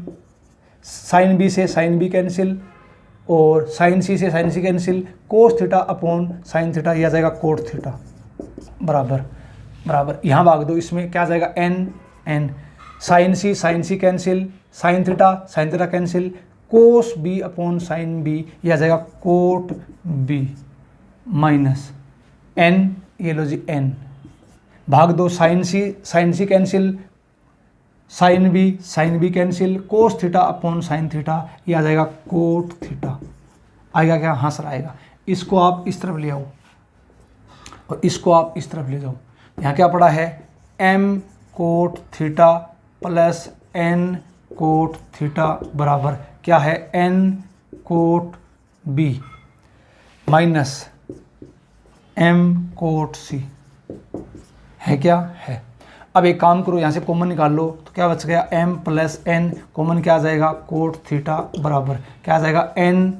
साइन बी से साइन बी कैंसिल और साइन सी से sine C cancel, cos theta upon sine theta, यह आ जाएगा कोट थीटा बराबर यहाँ भाग दो, इसमें क्या आ जाएगा, N sine C cancel, sine theta cancel, cos B upon sine B, यह आ जाएगा कोट बी माइनस एन, ये लो जी एन, भाग दो sine C cancel, sine B cancel, cos theta upon sine theta, ये आ जाएगा कोट थीटा। आएगा क्या, हाँ सर आएगा। इसको आप इस तरफ ले आओ और इसको आप इस तरफ ले जाओ। यहाँ क्या पड़ा है, M cot theta plus N cot theta बराबर क्या है, N cot B minus M cot C, है क्या, है। अब एक काम करो, यहाँ से कॉमन निकाल लो, तो क्या बच गया, एम प्लस एन, कॉमन क्या आ जाएगा, कोट थीटा बराबर क्या आ जाएगा, N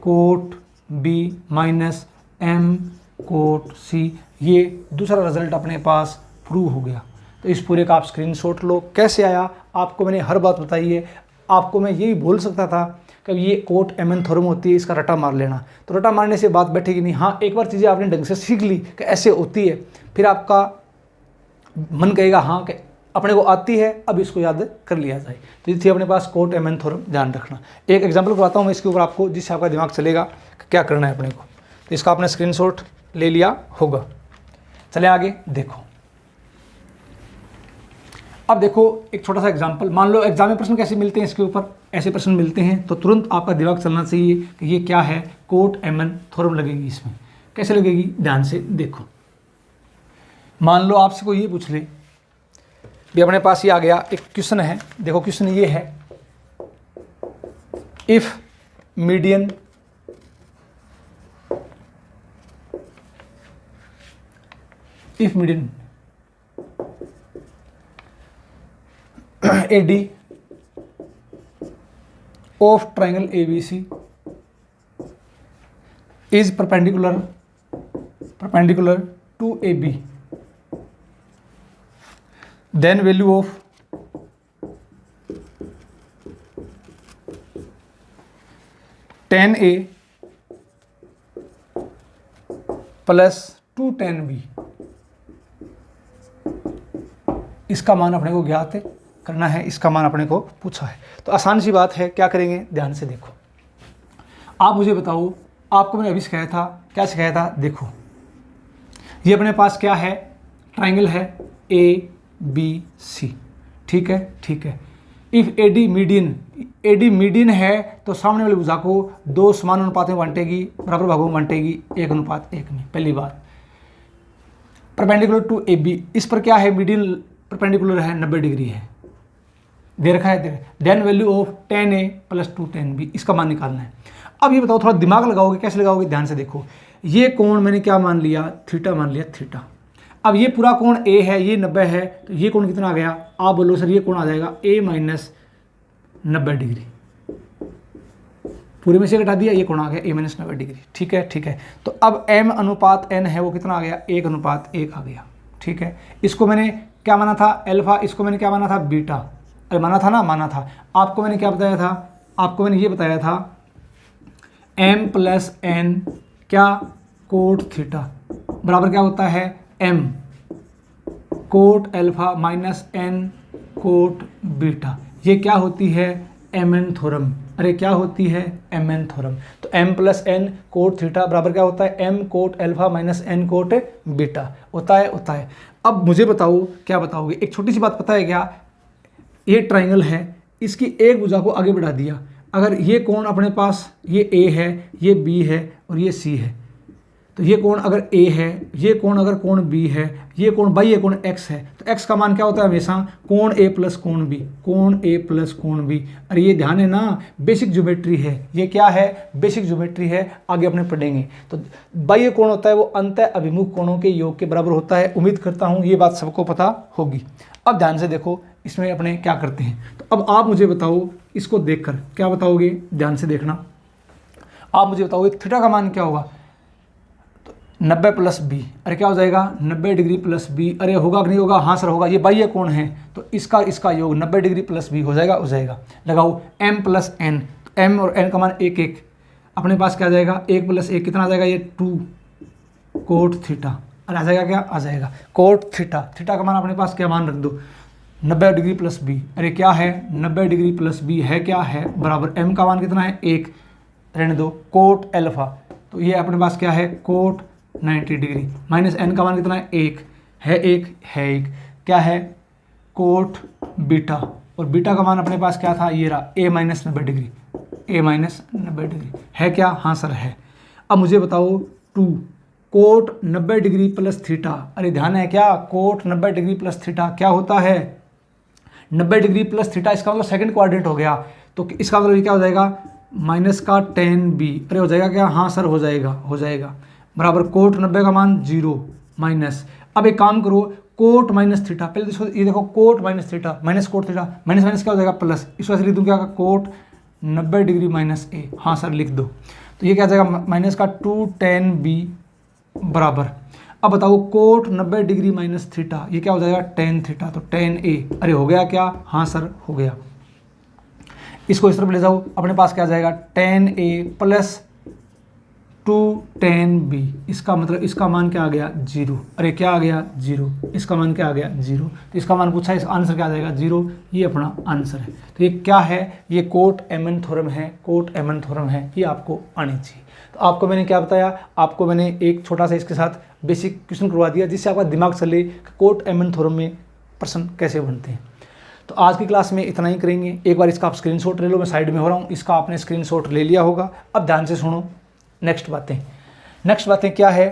cot B minus M cot C. ये दूसरा रिजल्ट अपने पास प्रूव हो गया। तो इस पूरे का आप स्क्रीनशॉट लो। कैसे आया, आपको मैंने हर बात बताई है। आपको मैं यही बोल सकता था कि ये कोट एम एन थ्योरम होती है, इसका रटा मार लेना, तो रटा मारने से बात बैठेगी नहीं। हाँ, एक बार चीज़ें आपने ढंग से सीख ली कि ऐसे होती है, फिर आपका मन कहेगा हाँ कि अपने को आती है, अब इसको याद कर लिया जाए। तो ये थी अपने पास कोट एम एन थ्योरम, ध्यान रखना। एक एग्जाम्पल बताता हूँ मैं इसके ऊपर आपको, जिससे आपका दिमाग चलेगा कि क्या करना है अपने को। तो इसका आपने स्क्रीनशॉट ले लिया होगा। चले आगे देखो। अब देखो एक छोटा सा एग्जाम्पल, मान लो एग्जाम में प्रश्न कैसे मिलते हैं, इसके ऊपर ऐसे प्रश्न मिलते हैं, तो तुरंत आपका दिमाग चलना चाहिए कि ये क्या है, कोट एम एन थ्योरम लगेगी। इसमें कैसे लगेगी, ध्यान से देखो। मान लो आपसे कोई ये पूछ ले, भी अपने पास ये आ गया एक क्वेश्चन है, देखो क्वेश्चन ये है, if median AD of triangle ABC is perpendicular to AB, then value of tan A plus 2 tan B, इसका मान अपने को ज्ञात करना है, इसका मान अपने को पूछा है। तो आसान सी बात है, क्या करेंगे ध्यान से देखो। आप मुझे बताओ, आपको मैंने अभी सिखाया था, क्या सिखाया था, देखो ये अपने पास क्या है, ट्राइंगल है ABC, ठीक है, ठीक है। इफ AD मीडियन है तो सामने वाली भुजा को दो समान अनुपात में बांटेगी, बराबर भागों में बांटेगी, 1:1 में। पहली बात, परपेंडिकुलर टू AB, इस पर क्या है, मीडियन परपेंडिकुलर है, 90 डिग्री है, दे रखा है। Then value of tan A plus 2 tan B, इसका मान निकालना है। अब ये बताओ, थोड़ा दिमाग लगाओगे, कैसे लगाओगे, ध्यान से देखो। ये कोण मैंने क्या मान लिया, थीटा मान लिया, थीटा। अब ये पूरा कोण A है, ये 90 है, तो ये कोण कितना आ गया, आप बोलो सर ये कोण आ जाएगा A माइनस 90 डिग्री, पूरे में से घटा दिया, ये कोण आ गया A माइनस 90 डिग्री, ठीक है, ठीक है। तो अब M अनुपात N है, वो कितना आ गया, 1:1 आ गया, ठीक है। इसको मैंने क्या माना था, अल्फा, इसको मैंने क्या माना था, बीटा, अरे माना था ना, माना था। आपको मैंने क्या बताया था, आपको मैंने ये बताया था M प्लस N क्या, कोट थीटा, बराबर क्या होता है, M cot alpha minus N cot beta. ये क्या होती है, MN थ्योरम। अरे क्या होती है, MN थ्योरम। तो M plus N cot theta बराबर क्या होता है, M cot alpha minus N cot beta होता है। अब मुझे बताओ, क्या बताओगे, एक छोटी सी बात पता है क्या, ये ट्राइंगल है, इसकी एक भुजा को आगे बढ़ा दिया। अगर ये कोण अपने पास, ये A है, ये B है और ये C है, तो ये कोण अगर A है, ये कोण अगर कोण B है, ये कोण बाह्य कोण X है, तो X का मान क्या होता है हमेशा, कोण A प्लस कोण B, कोण A प्लस कोण B। अरे ये ध्यान है ना, बेसिक ज्योमेट्री है, ये क्या है, बेसिक ज्योमेट्री है, आगे अपने पढ़ेंगे। तो बाह्य कोण होता है वो अंतः अभिमुख कोणों के योग के बराबर होता है। उम्मीद करता हूँ ये बात सबको पता होगी। अब ध्यान से देखो, इसमें अपने क्या करते हैं। तो अब आप मुझे बताओ, इसको देखकर क्या बताओगे, ध्यान से देखना। आप मुझे बताओगे थीटा का मान क्या होगा, 90 प्लस B, अरे क्या हो जाएगा, 90 डिग्री प्लस B। अरे होगा कि नहीं होगा, हाँ सर होगा, ये बाह्य कोण है, तो इसका योग 90 डिग्री प्लस B हो जाएगा। लगाओ M प्लस N, तो M और N का मान 1:1, अपने पास क्या आ जाएगा, 1 प्लस 1 कितना आ जाएगा, ये 2 कोट थीटा। अरे आ जाएगा क्या, आ जाएगा कोट थीटा। थीटा का मान अपने पास क्या मान रख दो, 90 डिग्री प्लस B। अरे क्या है, 90 डिग्री प्लस B है, क्या है, बराबर M का मान कितना है, 1, रहने दो, कोट अल्फा, तो ये अपने पास क्या है, कोट 90 डिग्री, माइनस N का मान कितना है, 1 है, 1 क्या है, कोट बीटा, और बीटा का मान अपने पास क्या था, ये रहा A minus 90 degree, A minus 90 degree है क्या, हाँ सर है। अब मुझे बताओ 2 कोट 90 डिग्री प्लस थीटा। अरे ध्यान है क्या, कोट 90 डिग्री प्लस थीटा क्या होता है, 90 डिग्री प्लस थीटा, इसका मतलब सेकंड क्वाड्रेंट हो गया। तो इसका मतलब क्या हो जाएगा, माइनस का tan B। अरे हो जाएगा क्या, हाँ सर हो जाएगा, बराबर कोट 90 का मान 0 माइनस। अब एक काम करो, कोट माइनस थीटा, पहले ये देखो cot minus theta minus cot theta, minus minus क्या हो जाएगा, प्लस। इस वजह से लिख दूँ क्या, कोट 90 डिग्री माइनस A, हाँ सर लिख दो। तो ये क्या आ जाएगा, माइनस का 2 tan B बराबर। अब बताओ कोट 90 डिग्री माइनस थीटा, ये क्या हो जाएगा, tan थीटा, तो tan A। अरे हो गया क्या, हाँ सर हो गया। इसको इस तरफ ले जाओ, अपने पास क्या आ जाएगा, tan A plus 2 tan B। इसका मतलब इसका मान क्या आ गया, 0। अरे क्या आ गया, 0। इसका मान क्या आ गया, 0। तो इसका मान पूछा है, इसका आंसर क्या आ जाएगा, 0। ये अपना आंसर है। तो ये क्या है, ये कोट MN थ्योरम है, ये आपको आनी चाहिए। तो आपको मैंने क्या बताया, आपको मैंने एक छोटा सा इसके साथ बेसिक क्वेश्चन करवा दिया, जिससे आपका दिमाग चले कि कोट MN थ्योरम में प्रश्न कैसे बनते हैं। तो आज की क्लास में इतना ही करेंगे। एक बार इसका आप स्क्रीनशॉट ले लो, मैं साइड में हो रहा हूँ, इसका आपने स्क्रीनशॉट ले लिया होगा। अब ध्यान से सुनो नेक्स्ट बातें क्या है।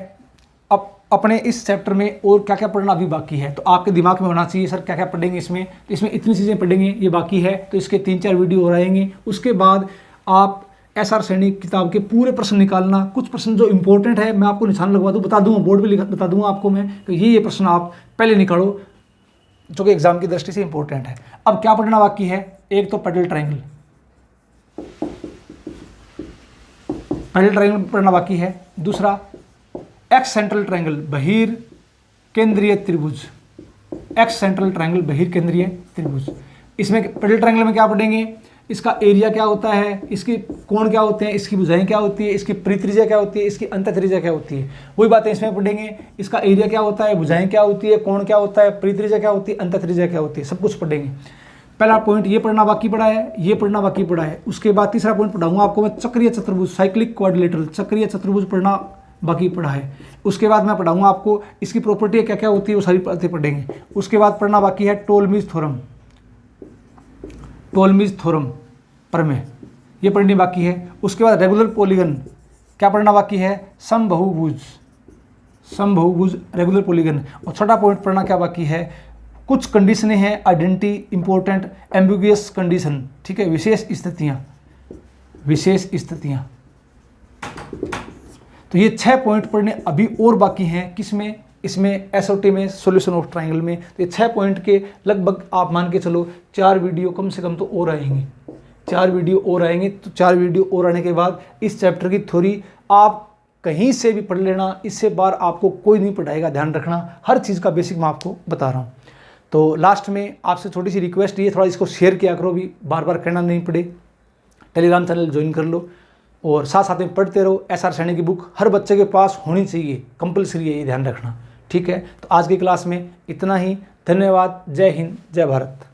अब अपने इस चैप्टर में और क्या क्या पढ़ना अभी बाकी है, तो आपके दिमाग में होना चाहिए सर क्या क्या पढ़ेंगे इसमें। तो इसमें इतनी चीज़ें पढ़ेंगे, ये बाकी है, तो इसके 3-4 वीडियो और आएंगे। उसके बाद आप SR सैनिक किताब के पूरे प्रश्न निकालना। कुछ प्रश्न जो इंपॉर्टेंट है मैं आपको निशान लगवा दूँ, बता दूँगा, बोर्ड पर बता दूँगा आपको मैं, तो ये प्रश्न आप पहले निकालो जो कि एग्जाम की दृष्टि से इंपॉर्टेंट है। अब क्या पढ़ना बाकी है, एक तो पैरेलल ट्रायंगल, पहले ट्रायंगल पढ़ना बाकी है। दूसरा एक्स सेंट्रल ट्रायंगल, बहिर केंद्रीय त्रिभुज, एक्स सेंट्रल ट्रायंगल बहिर केंद्रीय त्रिभुज। इसमें पहले ट्रायंगल में क्या पढ़ेंगे, इसका एरिया क्या होता है, इसके कोण क्या होते हैं, इसकी भुजाएं क्या होती है, इसकी परित्रिज्या क्या होती है, इसकी अंतःत्रिज्या क्या होती है, वही बातें इसमें पढ़ेंगे। इसका एरिया क्या होता है, भुजाएं क्या होती है, कोण क्या होता है, परित्रिज्या क्या होती है, अंतःत्रिज्या क्या होती है, सब कुछ पढ़ेंगे। पहला पॉइंट ये पढ़ना बाकी पड़ा है, ये पढ़ना बाकी पड़ा है। उसके बाद तीसरा पॉइंट पढ़ाऊंगा आपको मैं, चक्रीय चतुर्भुज, साइक्लिक क्वाड्रिलेटरल, चक्रीय चतुर्भुज पढ़ना बाकी पड़ा है। उसके बाद मैं पढ़ाऊंगा आपको इसकी प्रॉपर्टी क्या क्या होती है, वो सारी बातें पढ़ेंगे। उसके बाद पढ़ना बाकी है टोलमीज थ्योरम, टोलमीज थ्योरम प्रमेय, ये पढ़नी बाकी है। उसके बाद रेगुलर पॉलीगन क्या पढ़ना बाकी है, समबहुभुज, समबहुभुज रेगुलर पॉलीगन। और छठा पॉइंट पढ़ना क्या बाकी है, कुछ कंडीशनें हैं, आइडेंटिटी, इंपॉर्टेंट, एम्बिगुअस कंडीशन, ठीक है, विशेष स्थितियां, विशेष स्थितियां। तो ये 6 पॉइंट पढ़ने अभी और बाकी हैं, किसमें, इसमें एसओटी में, सॉल्यूशन ऑफ ट्रायंगल में। तो ये 6 पॉइंट के लगभग आप मान के चलो 4 वीडियो कम से कम तो और आएंगे, 4 वीडियो और आएंगे। तो 4 वीडियो और आने के बाद इस चैप्टर की थ्योरी आप कहीं से भी पढ़ लेना, इससे बार आपको कोई नहीं पढ़ाएगा, ध्यान रखना, हर चीज़ का बेसिक मैं आपको बता रहा हूँ। तो लास्ट में आपसे छोटी सी रिक्वेस्ट, ये थोड़ा इसको शेयर किया करो, भी बार बार कहना नहीं पड़े। टेलीग्राम चैनल ज्वाइन कर लो और साथ साथ में पढ़ते रहो। एसआर सैनी की बुक हर बच्चे के पास होनी चाहिए, कंपलसरी है, ये ध्यान रखना, ठीक है। तो आज की क्लास में इतना ही, धन्यवाद, जय हिंद, जय भारत।